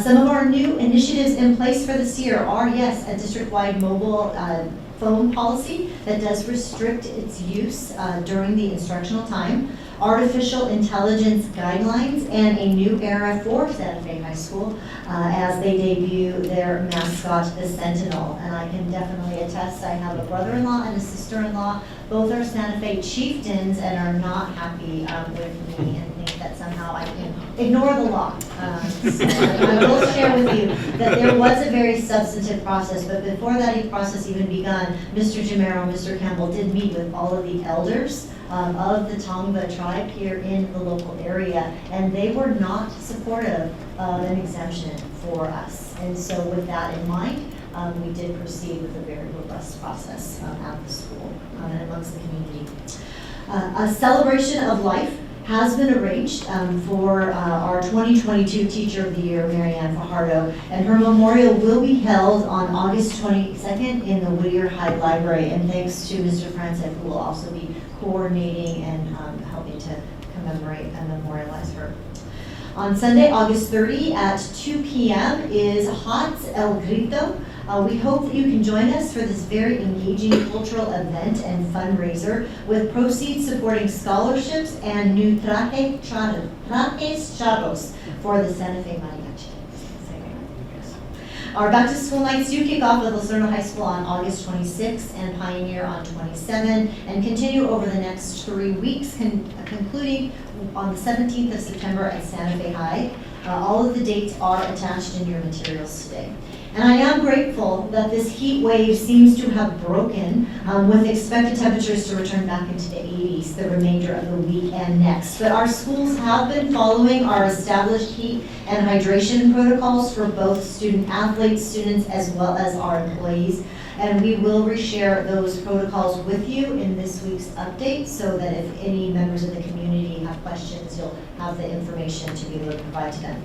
Some of our new initiatives in place for this year are, yes, a district-wide mobile phone policy that does restrict its use during the instructional time, artificial intelligence guidelines, and a new era for Santa Fe High School as they debut their mascot, the Sentinel. And I can definitely attest, I have a brother-in-law and a sister-in-law. Both are Santa Fe chieftains and are not happy with me and think that somehow I can ignore the law So I will share with you that there was a very substantive process, but before that process even begun, Mr. Jamero and Mr. Campbell did meet with all of the elders of the Tongva tribe here in the local area, and they were not supportive of an exemption for us. And so with that in mind, we did proceed with a very robust process at the school and amongst the community. A celebration of life has been arranged for our 2022 Teacher of the Year, Marianne Fajardo, and her memorial will be held on August 22nd in the Whittier High Library, and thanks to Mr. Francis, who will also be coordinating and helping to commemorate and memorialize her. On Sunday, August 30 at 2 p.m. is Hots El Grito. We hope that you can join us for this very engaging cultural event and fundraiser with proceeds supporting scholarships and new trajes charros for the Santa Fe Mariachi. Our back to school nights do kick off at Lucerno High School on August 26th and Pioneer on 27 and continue over the next 3 weeks, concluding on the 17th of September at Santa Fe High. All of the dates are attached in your materials today. And I am grateful that this heat wave seems to have broken with expected temperatures to return back into the 80s the remainder of the week and next. But our schools have been following our established heat and hydration protocols for both student athletes, students, as well as our employees. And we will reshare those protocols with you in this week's update so that if any members of the community have questions, you'll have the information to be able to provide to them.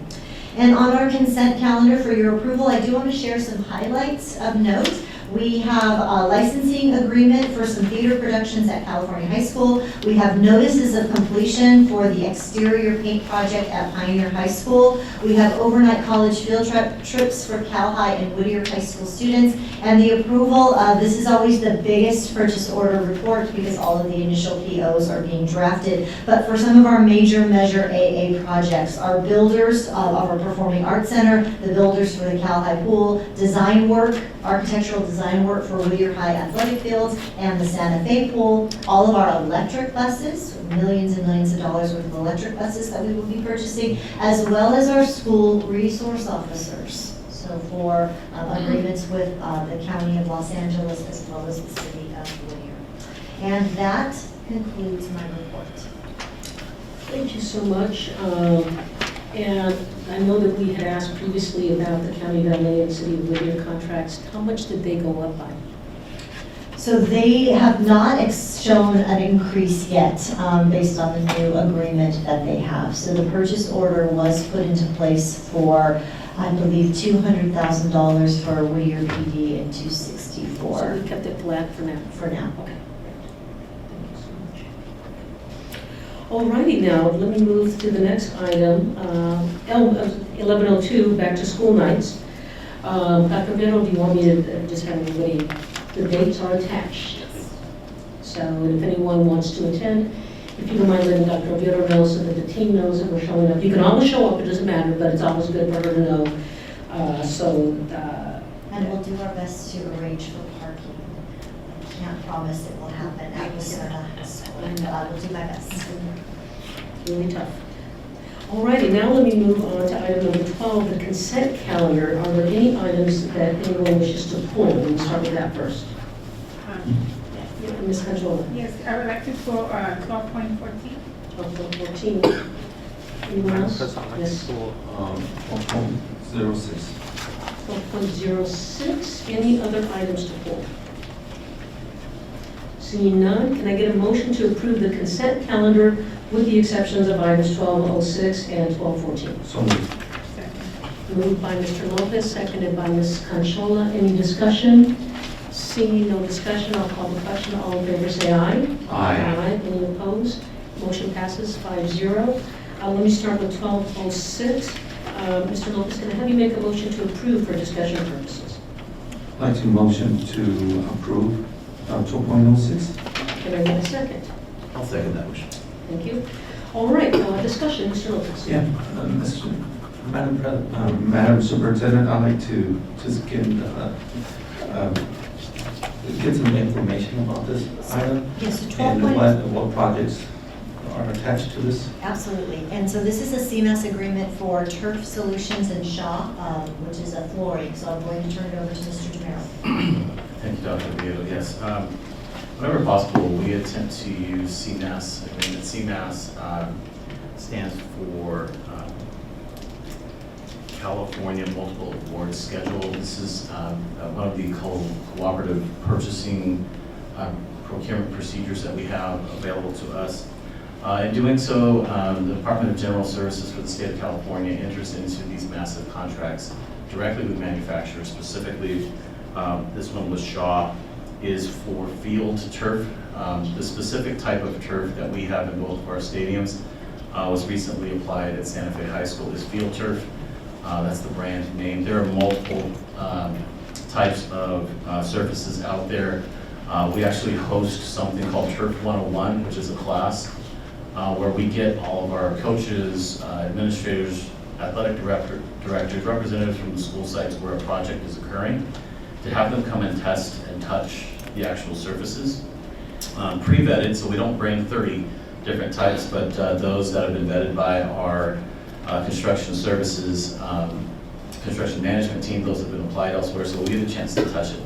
And on our consent calendar for your approval, I do want to share some highlights of note. We have a licensing agreement for some theater productions at California High School. We have notices of completion for the exterior paint project at Pioneer High School. We have overnight college field trips for Cal High and Whittier High School students. And the approval, this is always the biggest purchase order report because all of the initial POs are being drafted. But for some of our major Measure AA projects, our builders of our Performing Arts Center, the builders for the Cal High Pool, design work, architectural design work for Whittier High athletic fields and the Santa Fe pool, all of our electric buses, millions and millions of dollars worth of electric buses that we will be purchasing, as well as our school resource officers. So for agreements with the County of Los Angeles as well as the City of Whittier. And that concludes my report. Thank you so much. And I know that we had asked previously about the County of LA and City of Whittier contracts. How much did they go up by? So they have not shown an increase yet based on the new agreement that they have. So the purchase order was put into place for, I believe, $200,000 for Whittier PD and $264,000. So we kept it flat for now? For now. Okay. Thank you so much. Alrighty, now, let me move to the next item. 1102, back to school nights. Dr. Vero, do you want me to just have everybody, the dates are attached. So if anyone wants to attend, if you don't mind letting Dr. Vero know so that the team knows that we're showing up. You can always show up, it doesn't matter, but it's always good for her to know. And we'll do our best to arrange for parking. I can't promise it will happen at Lucerna, and we'll do my best. Really tough. Alrighty, now let me move on to item number 12, the consent calendar. Are there any items that anyone wishes to pull? We'll start with that first. Ms. Controller. Yes, I would like to pull 12.14. 12.14. Anyone else? Yes. 12.06. 12.06. Any other items to pull? Seeing none, can I get a motion to approve the consent calendar with the exceptions of items 12.06 and 12.14? So moved. Moved by Mr. Lopez, seconded by Ms. Conchola. Any discussion? Seeing no discussion, I'll call the question. All in favor say aye. Aye. Any opposed? Motion passes 5-0. Let me start with 12.06. Mr. Lopez, can I have you make a motion to approve for discussion purposes? I'd like to motion to approve 12.06. Can I get a second? I'll second that motion. Thank you. All right, discussion, Mr. Lopez. Yeah, Madam Superintendent, I'd like to just get some information about this item. Yes, so And what projects are attached to this? Absolutely. And so this is a CMAS agreement for Turf Solutions and Shaw, which is a flooring. So I'm going to turn it over to Mr. DeMero. Thank you, Dr. Vieto. Yes, whenever possible, we attempt to use CMAS agreement. CMAS stands for California Multiple Award Schedule. This is one of the cooperative purchasing procurement procedures that we have available to us. In doing so, the Department of General Services for the state of California enters into these massive contracts directly with manufacturers. Specifically, this one with Shaw is for field turf. The specific type of turf that we have in both of our stadiums was recently applied at Santa Fe High School is field turf. That's the brand name. There are multiple types of surfaces out there. We actually host something called Turf 101, which is a class where we get all of our coaches, administrators, athletic directors, representatives from the school sites where a project is occurring, to have them come and test and touch the actual surfaces. Pre-vetted, so we don't bring 30 different types, but those that have been vetted by our construction services, construction management team, those have been applied elsewhere, so we get a chance to touch it.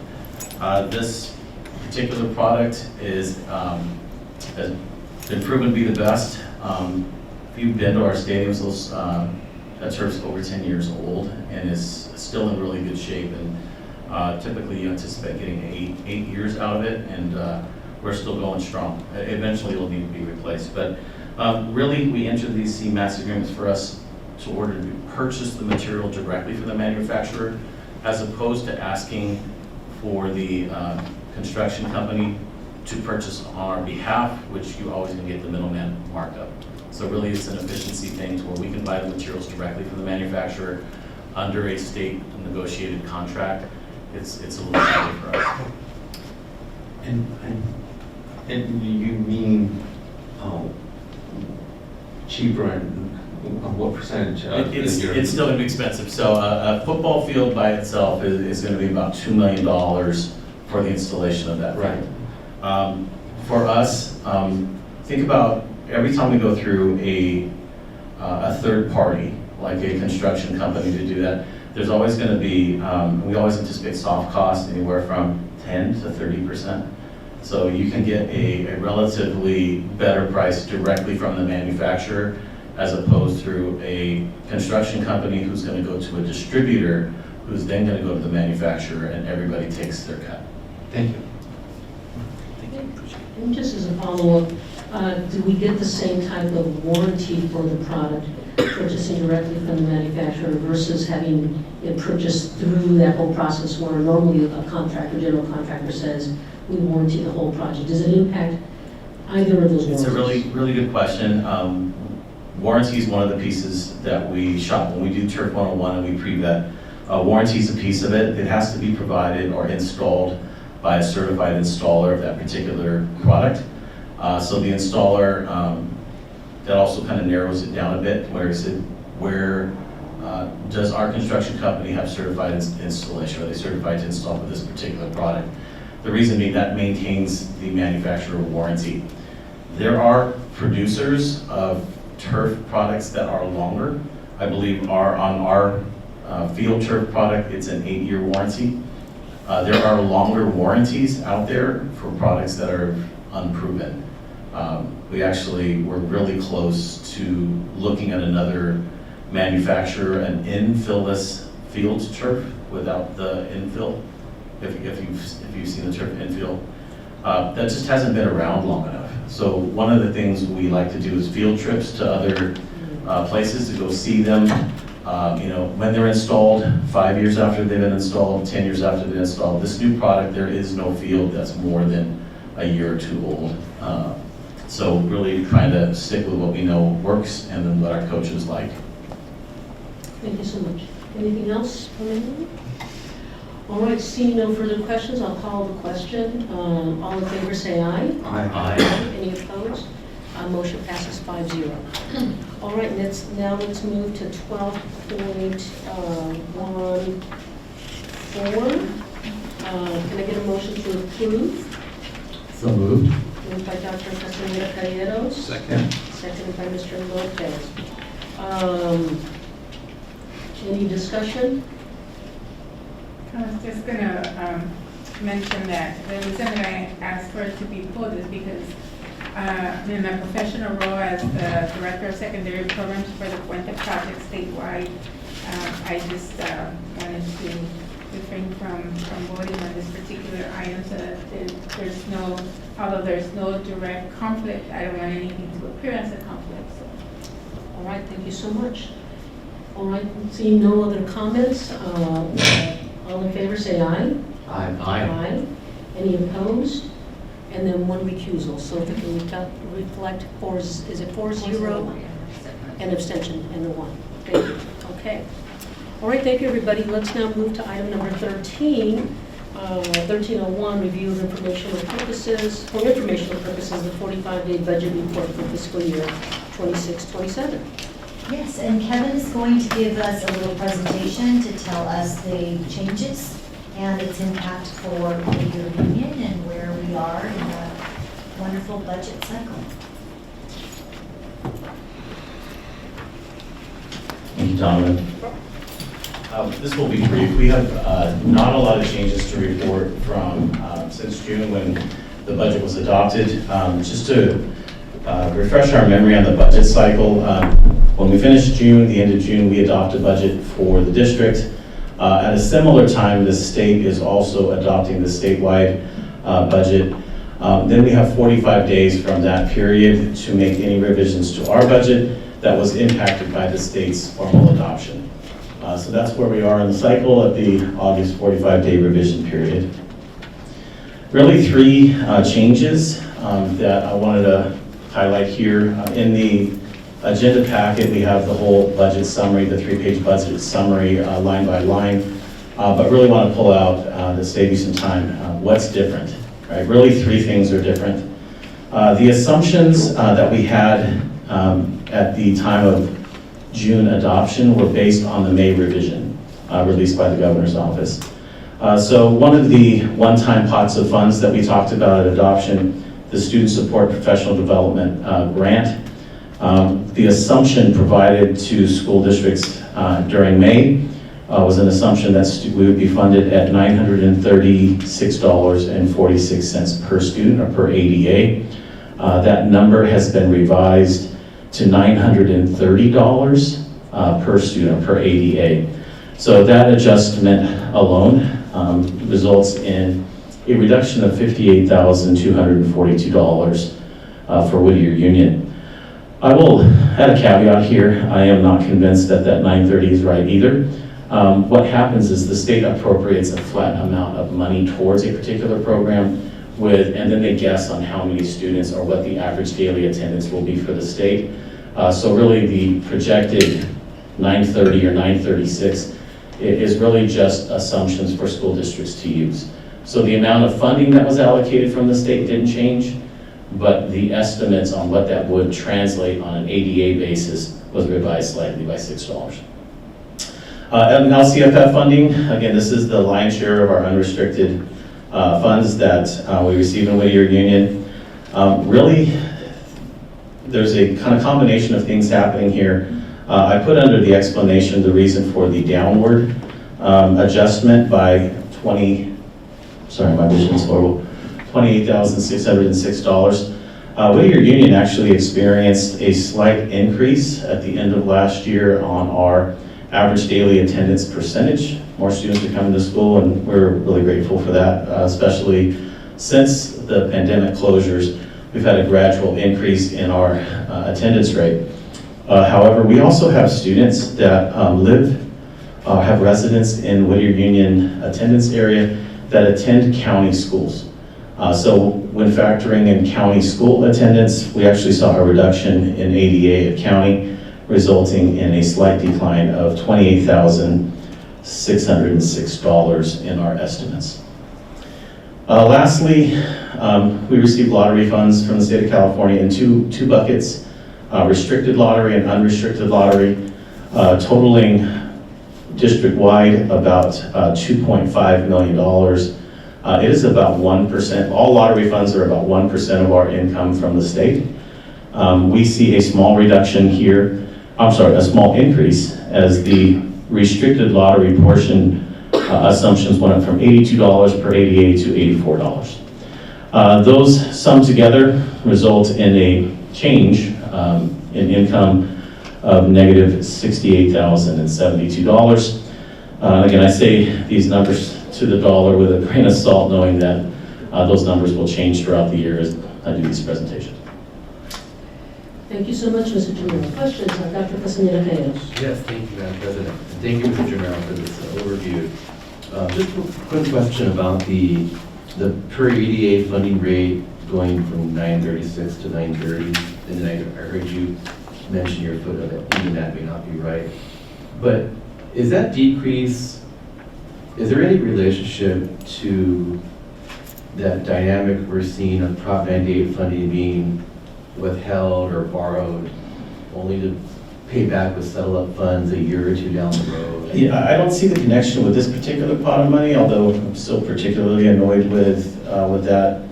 This particular product has been proven to be the best. If you've been to our stadiums, that turf's over 10 years old and is still in really good shape. And typically you anticipate getting eight years out of it, and we're still going strong. Eventually it'll need to be replaced. But really, we enter these CMAS agreements for us to order to purchase the material directly from the manufacturer, as opposed to asking for the construction company to purchase on our behalf, which you always can get the middleman markup. So really, it's an efficiency thing to where we can buy the materials directly from the manufacturer under a state negotiated contract. It's a little simpler for us. And you mean cheaper and what percentage? It's still going to be expensive. So a football field by itself is going to be about $2 million for the installation of that. Right. For us, think about every time we go through a third party, like a construction company, to do that, there's always going to be, we always anticipate soft costs anywhere from 10 to 30%. So you can get a relatively better price directly from the manufacturer, as opposed through a construction company who's going to go to a distributor, who's then going to go to the manufacturer, and everybody takes their cut. Thank you. And just as a follow-up, do we get the same type of warranty for the product purchasing directly from the manufacturer versus having it purchased through that whole process where normally a contractor, general contractor says, we warranty the whole project? Does it impact either of those warranties? It's a really good question. Warranty is one of the pieces that we shop when we do Turf 101 and we pre-vet. Warranty is a piece of it. It has to be provided or installed by a certified installer of that particular product. So the installer, that also kind of narrows it down a bit. Where does our construction company have certified installation? Are they certified to install with this particular product? The reason being that maintains the manufacturer warranty. There are producers of turf products that are longer. I believe on our field turf product, it's an 8-year warranty. There are longer warranties out there for products that are unproven. We're really close to looking at another manufacturer, an infill-less field turf without the infill. If you've seen the turf infill, that just hasn't been around long enough. So one of the things we like to do is field trips to other places to go see them. When they're installed, 5 years after they've been installed, 10 years after they've been installed. This new product, there is no field that's more than a year or two old. So really trying to stick with what we know works and then what our coaches like. Thank you so much. Anything else from anyone? All right, seeing no further questions, I'll call the question. All in favor say aye. Aye. Any opposed? Motion passes 5-0. All right, now let's move to 12.14. Can I get a motion to approve? So moved. Moved by Dr. Castaneda Calleros. Second. seconded by Mr. Lopez. Any discussion? I was just gonna mention that the reason that I asked for it to be pulled is because in my professional role as the Director of Secondary Programs for the Puente Project statewide, I just wanted to refrain from voting on this particular item so that there's no, although there's no direct conflict, I don't want anything to appear as a conflict, so. All right, thank you so much. All right, seeing no other comments, all in favor say aye. Aye. Any opposed? And then one recusal, so if it can reflect four, is it 4-0? An abstention and a 1. Thank you. Okay. All right, thank you, everybody. Let's now move to item number 13. 1301, review of informational purposes, for informational purposes, the 45-day budget report for fiscal year 26-27. Yes, and Kevin is going to give us a little presentation to tell us the changes and its impact for the union and where we are in the wonderful budget cycle. Thank you, Donovan. This will be brief. We have not a lot of changes to report from since June when the budget was adopted. Just to refresh our memory on the budget cycle, when we finished June, the end of June, we adopted a budget for the district. At a similar time, the state is also adopting the statewide budget. Then we have 45 days from that period to make any revisions to our budget that was impacted by the state's formal adoption. So that's where we are in the cycle at the August 45-day revision period. Really 3 changes that I wanted to highlight here. In the agenda packet, we have the whole budget summary, the 3-page budget summary line by line, but really want to pull out to save you some time what's different, right? Really 3 things are different. The assumptions that we had at the time of June adoption were based on the May revision released by the governor's office. So one of the one-time pots of funds that we talked about at adoption, the Student Support Professional Development Grant, the assumption provided to school districts during May was an assumption that we would be funded at $936.46 per student or per ADA. That number has been revised to $930 per student per ADA. So that adjustment alone results in a reduction of $58,242 for Whittier Union. I will add a caveat here. I am not convinced that that 930 is right either. What happens is the state appropriates a flat amount of money towards a particular program and then they guess on how many students or what the average daily attendance will be for the state. So really the projected 930 or 936 is really just assumptions for school districts to use. So the amount of funding that was allocated from the state didn't change, but the estimates on what that would translate on an ADA basis was revised slightly by $6. And now CFF funding, again, this is the lion's share of our unrestricted funds that we receive in Whittier Union. Really, there's a kind of combination of things happening here. I put under the explanation the reason for the downward adjustment by $28,606. Whittier Union actually experienced a slight increase at the end of last year on our average daily attendance percentage. More students are coming to school and we're really grateful for that, especially since the pandemic closures. We've had a gradual increase in our attendance rate. However, we also have students that have residence in Whittier Union attendance area that attend county schools. So when factoring in county school attendance, we actually saw a reduction in ADA at county, resulting in a slight decline of $28,606 in our estimates. Lastly, we received lottery funds from the state of California in two buckets, restricted lottery and unrestricted lottery, totaling district-wide about $2.5 million. It is about 1%, all lottery funds are about 1% of our income from the state. We see a small reduction here, a small increase as the restricted lottery portion assumptions went up from $82 per 88 to $84. Those summed together result in a change in income of negative $68,072. Again, I say these numbers to the dollar with a grain of salt, knowing that those numbers will change throughout the year as I do these presentations. Thank you so much, Mr. Jamiro. Questions? Dr. Castaneda Calleros. Yes, thank you, Madam President. And thank you, Mr. Jamero, for this overview. Just a quick question about the per EDA funding rate going from 936 to 930. And then I heard you mention your footnote that even that may not be right. But is that decrease, is there any relationship to that dynamic we're seeing of Prop 98 funding being withheld or borrowed only to pay back with settle-up funds a year or two down the road? Yeah, I don't see the connection with this particular pot of money, although I'm still particularly annoyed with that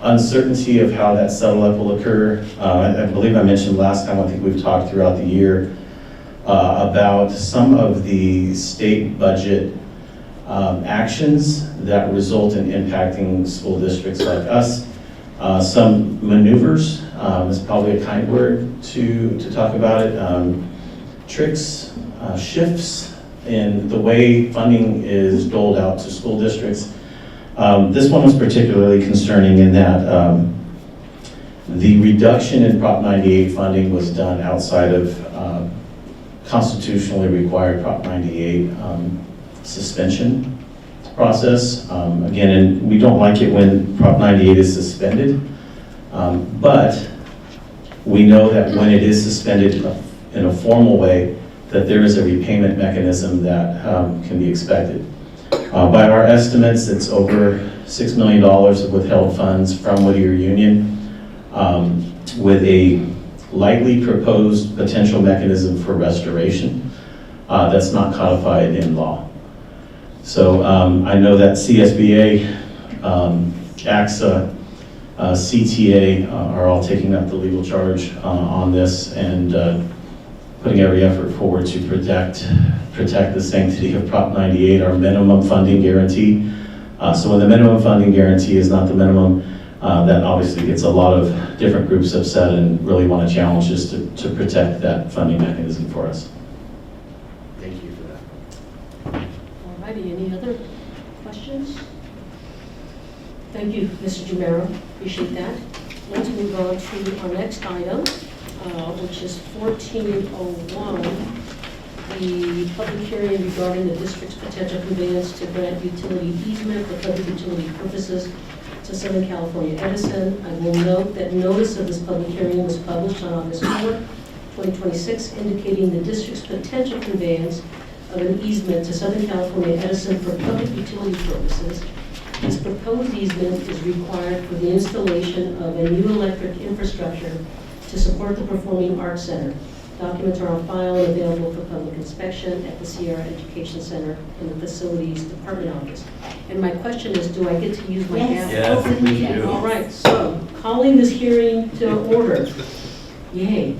uncertainty of how that settle-up will occur. I believe I mentioned last time, I think we've talked throughout the year about some of the state budget actions that result in impacting school districts like us. Some maneuvers is probably a kind word to talk about it. Tricks, shifts in the way funding is doled out to school districts. This one was particularly concerning in that the reduction in Prop 98 funding was done outside of constitutionally required Prop 98 suspension process. Again, and we don't like it when Prop 98 is suspended, but we know that when it is suspended in a formal way, that there is a repayment mechanism that can be expected. By our estimates, it's over $6 million of withheld funds from Whittier Union, with a likely proposed potential mechanism for restoration that's not codified in law. So I know that CSBA, AXA, CTA are all taking up the legal charge on this and putting every effort forward to protect the sanctity of Prop 98, our minimum funding guarantee. So when the minimum funding guarantee is not the minimum, that obviously gets a lot of different groups upset and really want to challenge us to protect that funding mechanism for us. Thank you for that. All righty, any other questions? Thank you, Mr. Jamero, appreciate that. Let's move on to our next item, which is 1401, the public hearing regarding the district's potential conveyance to grant utility easement for public utility purposes to Southern California Edison. I will note that notice of this public hearing was published on August 4, 2026, indicating the district's potential conveyance of an easement to Southern California Edison for public utility purposes. This proposed easement is required for the installation of a new electric infrastructure to support the Performing Arts Center. Documents are on file and available for public inspection at the Sierra Education Center in the Facilities Department office. And my question is, do I get to use my gavel? Yes, please do. All right, so calling this hearing to order. Yay.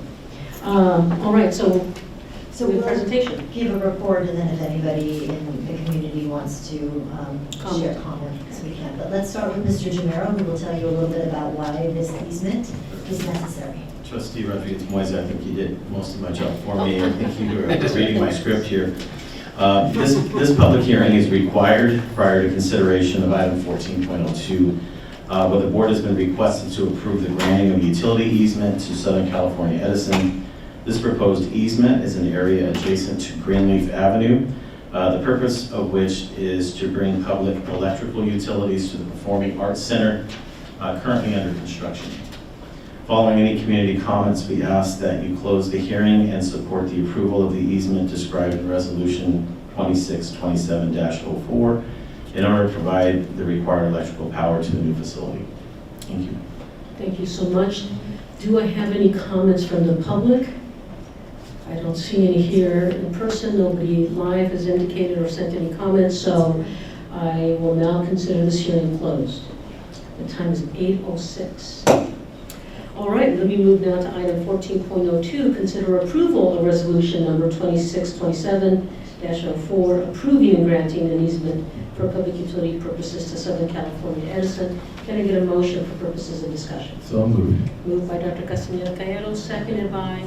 All right, so So we have we'll presentation. give a report, and then if anybody in the community wants to share comments, we can. But let's start with Mr. Jamero, who will tell you a little bit about why this easement is necessary. Trustee Rodriguez-Moise, I think you did most of my job for me. I think you were reading my script here. This public hearing is required prior to consideration of item 14.02. But the board has been requested to approve the granting of utility easement to Southern California Edison. This proposed easement is an area adjacent to Greenleaf Avenue, the purpose of which is to bring public electrical utilities to the Performing Arts Center, currently under construction. Following any community comments, we ask that you close the hearing and support the approval of the easement described in Resolution 2627-04 in order to provide the required electrical power to the new facility. Thank you. Thank you so much. Do I have any comments from the public? I don't see any here in person. Nobody live has indicated or sent any comments, so I will now consider this hearing closed. The time is 8:06. All right, let me move now to item 14.02, consider approval of resolution number 2627-04, approving and granting an easement for public utility purposes to Southern California Edison. Can I get a motion for purposes of discussion? So moved. Moved by Dr. Castaneda Cayero, seconded by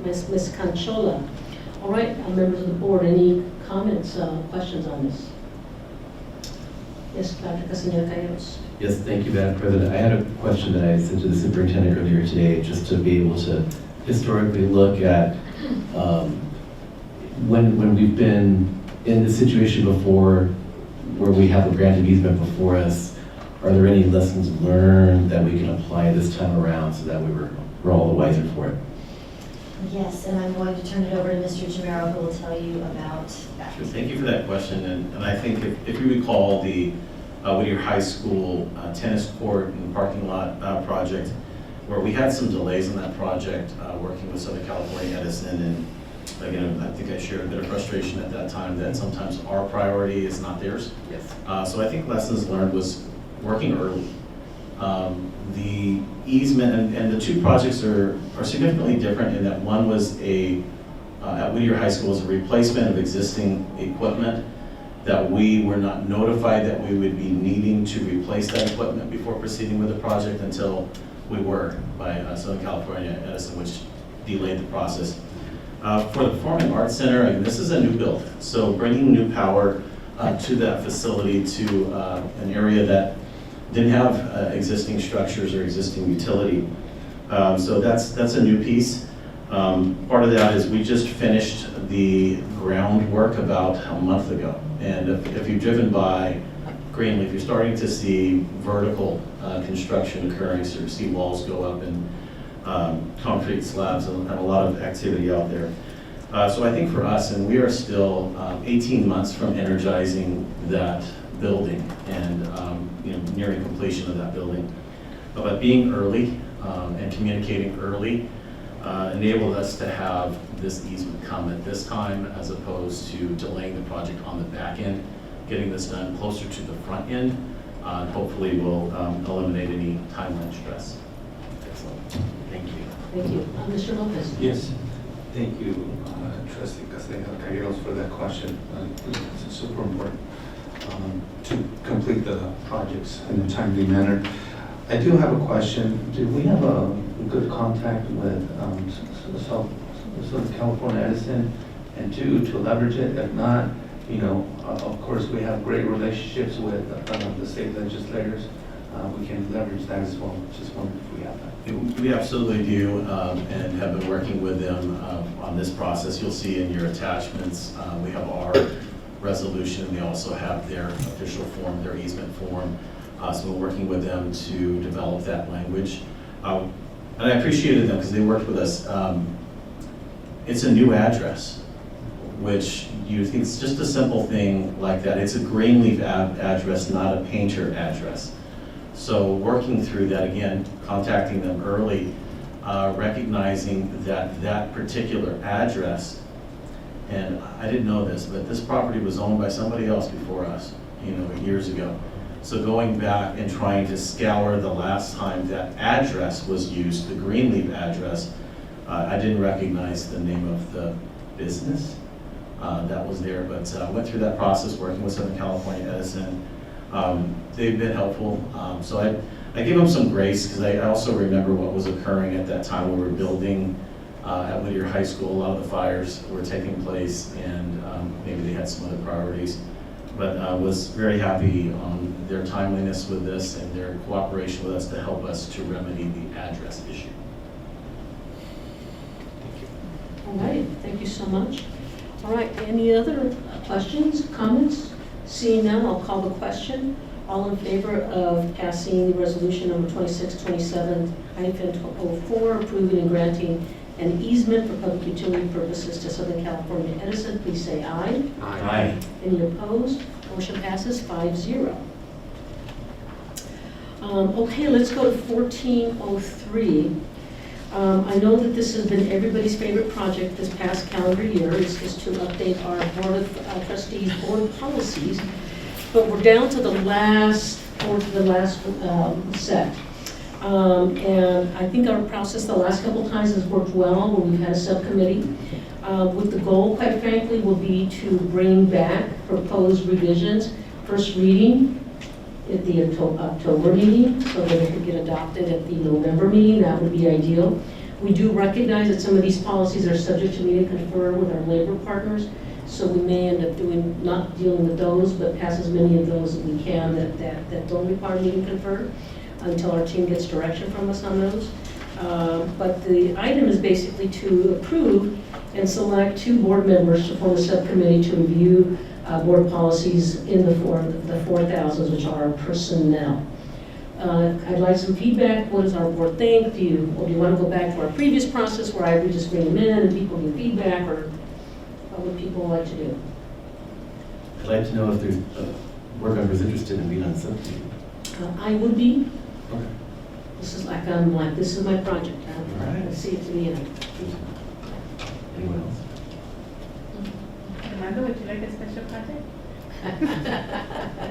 Ms. Canchola. All right, members of the board, any comments, questions on this? Yes, Dr. Castaneda Cayero. Yes, thank you, Madam President. I had a question that I sent to the superintendent earlier today, just to be able to historically look at when we've been in the situation before where we have a granted easement before us. Are there any lessons learned that we can apply this time around so that we're all the wiser for it? Yes, and I'm going to turn it over to Mr. Jamero, who will tell you about that. Sure, thank you for that question. And I think if you recall the Whittier High School tennis court and parking lot project, where we had some delays in that project, working with Southern California Edison, and again, I think I shared a bit of frustration at that time that sometimes our priority is not theirs. Yes. So I think lessons learned was working early. The easement and the two projects are significantly different in that one was at Whittier High School was a replacement of existing equipment that we were not notified that we would be needing to replace that equipment before proceeding with the project until we were by Southern California Edison, which delayed the process. For the Performing Arts Center, this is a new build, so bringing new power to that facility, to an area that didn't have existing structures or existing utility. So that's a new piece. Part of that is we just finished the groundwork about a month ago. And if you've driven by Greenleaf, you're starting to see vertical construction occurring, so you see walls go up and concrete slabs and a lot of activity out there. So I think for us, and we are still 18 months from energizing that building and nearing completion of that building. But being early and communicating early enabled us to have this easement come at this time, as opposed to delaying the project on the back end. Getting this done closer to the front end hopefully will eliminate any timeline stress. Excellent. Thank you. Thank you. Mr. Lopez? Yes. Thank you, Trustee Castellanos, for that question. It's super important to complete the projects in a timely manner. I do have a question. Do we have a good contact with Southern California Edison, and to leverage it? If not, of course, we have great relationships with the state legislators. We can leverage that as well. Just wondering if we have that. We absolutely do, and have been working with them on this process. You'll see in your attachments, we have our resolution. They also have their official form, their easement form. So we're working with them to develop that language. And I appreciated them because they worked with us. It's a new address, which you think it's just a simple thing like that. It's a Greenleaf address, not a Painter address. So working through that, again, contacting them early, recognizing that particular address, and I didn't know this, but this property was owned by somebody else before us, years ago. So going back and trying to scour the last time that address was used, the Greenleaf address, I didn't recognize the name of the business that was there, but went through that process working with Southern California Edison. They've been helpful. So I give them some grace, because I also remember what was occurring at that time when we were building at Whittier High School. A lot of the fires were taking place, and maybe they had some other priorities. But I was very happy on their timeliness with this and their cooperation with us to help us to remedy the address issue. Thank you. All right, thank you so much. All right, any other questions, comments? Seeing none, I'll call the question. All in favor of passing resolution number 2627-04, approving and granting an easement for public utility purposes to Southern California Edison, please say aye. Aye. Any opposed? Motion passes 5-0. Okay, let's go to 1403. I know that this has been everybody's favorite project this past calendar year, is to update our Board of Trustees board policies, but we're down to the last set. And I think our process the last couple times has worked well, where we've had a subcommittee. With the goal, quite frankly, will be to bring back proposed revisions, first reading at the October meeting, so that it could get adopted at the November meeting. That would be ideal. We do recognize that some of these policies are subject to meet and confer with our labor partners, so we may end up not dealing with those, but pass as many of those as we can that don't require meet and confer until our team gets direction from us on those. But the item is basically to approve and select 2 board members to form a subcommittee to review board policies in the 4,000s, which are personnel. I'd like some feedback. What does our board think? Or do you want to go back to our previous process where we just bring them in and people give feedback, or what would people like to do? I'd like to know if there's board members interested in being on the subcommittee. I would be. Okay. This is this is my project. All right. I see it to the end. Anyone else? Amanda, would you like a special project?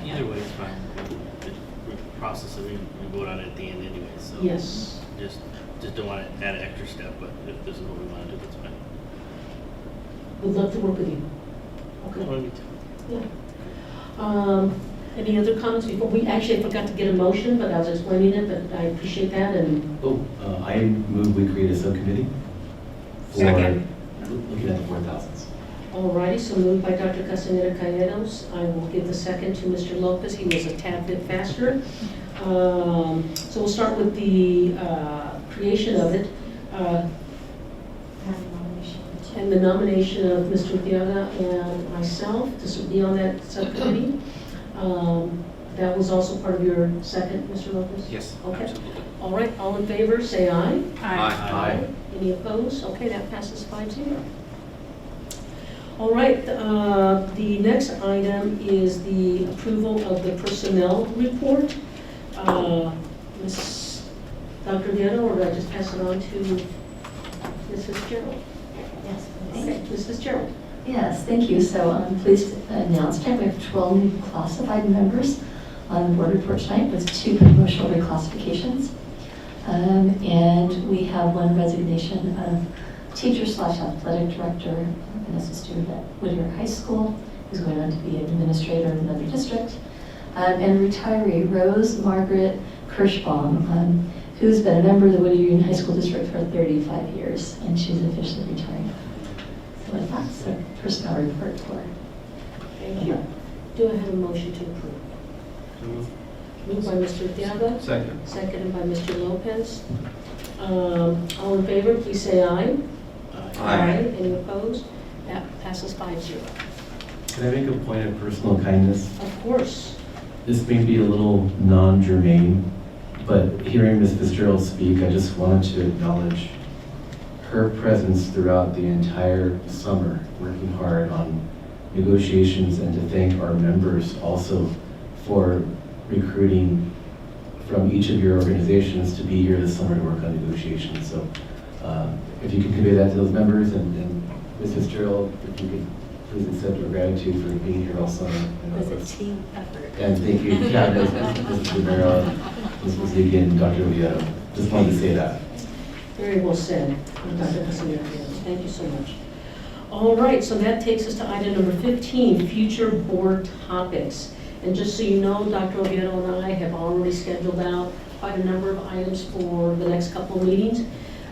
Either way is fine. We process it, we vote on it at the end anyway, so. Yes. Just don't want to add an extra step, but if this is what we want to do, that's fine. Would love to work with you. Okay. Oh, me too. Yeah. Any other comments before? We actually forgot to get a motion, but I was explaining it, but I appreciate that. And I move we create a subcommittee for Second. looking at the 4,000s. alrighty, so moved by Dr. Castaneda Calleros. I will give the second to Mr. Lopez. He was a tad bit faster. So we'll start with the creation of it. And the nomination of Mr. Urtiaga and myself to be on that subcommittee. That was also part of your second, Mr. Lopez? Yes, Okay. absolutely. All right, all in favor, say aye. Aye. Any opposed? Okay, that passes 5-0. All right, the next item is the approval of the personnel report. Ms. Dr. Vieto, or did I just pass it on to Ms. Fitzgerald? Yes, please. Okay, Ms. Fitzgerald. Yes, thank you. So I'm pleased to announce tonight we have 12 new classified members on the board report tonight with 2 promotional reclassifications. And we have 1 resignation of teacher/athletic director, Vanessa Stewart at Whittier High School, who's going on to be an administrator in another district. And retiree Rose Margaret Kirschbaum, who's been a member of the Whittier Union High School District for 35 years, and she's officially retiring. So that's the personnel report for her. Thank you. Do I have a motion to approve? Moved by Mr. Urtiaga, Second. seconded by Mr. Lopez. All in favor, please say aye. Aye. Any opposed? That passes 5-0. Can I make a point of personal kindness? Of course. This may be a little non-germane, but hearing Ms. Fitzgerald speak, I just wanted to acknowledge her presence throughout the entire summer, working hard on negotiations, and to thank our members also for recruiting from each of your organizations to be here this summer to work on negotiations. So if you could convey that to those members, and Ms. Fitzgerald, if you could please accept our gratitude for being here all summer. It was a team effort. And thank you, yeah, Ms. Rivera, Ms. Ziggy, and Dr. Oviedo. Just wanted to say that. Very well said, Dr. Casimiro. Thank you so much. All right, so that takes us to item number 15, future board topics. And just so you know, Dr. Oviedo and I have already scheduled out quite a number of items for the next couple of meetings.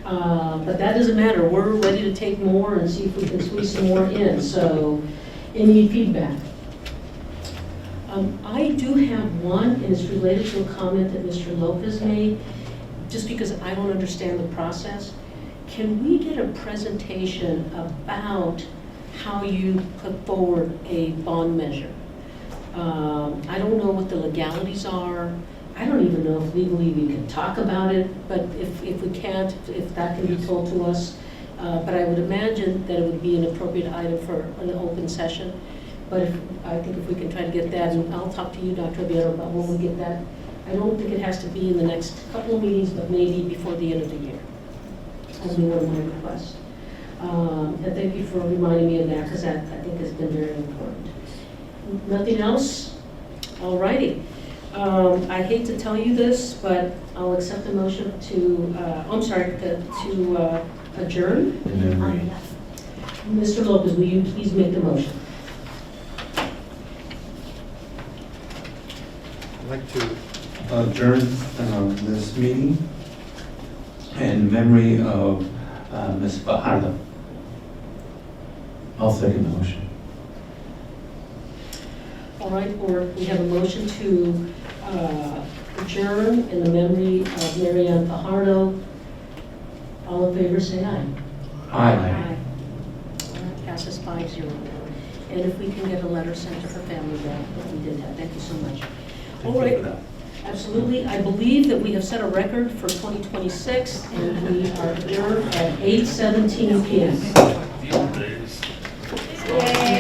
But that doesn't matter. We're ready to take more and see if we can squeeze some more in. So, any feedback? I do have one, and it's related to a comment that Mr. Lopez made, just because I don't understand the process. Can we get a presentation about how you put forward a bond measure? I don't know what the legalities are. I don't even know if legally we can talk about it, but if we can't, if that can be told to us. But I would imagine that it would be an appropriate item for an open session. But I think if we can try to get that, and I'll talk to you, Dr. Oviedo, about when we get that. I don't think it has to be in the next couple of meetings, but maybe before the end of the year. That'll be one of my requests. And thank you for reminding me of that, because that I think has been very important. Nothing else? All righty. I hate to tell you this, but I'll accept the motion to, to adjourn. In memory. Mr. Lopez, will you please make the motion? I'd like to adjourn this meeting in memory of Ms. Fajardo. I'll second the motion. All right, board, we have a motion to adjourn in the memory of Mary Ann Fajardo. All in favor, say aye. Aye. Passes 5-0. And if we can get a letter sent to her family, that we did that. Thank you so much. All right, absolutely. I believe that we have set a record for 2026, and we are adjourned at 8:17 p.m. Yay.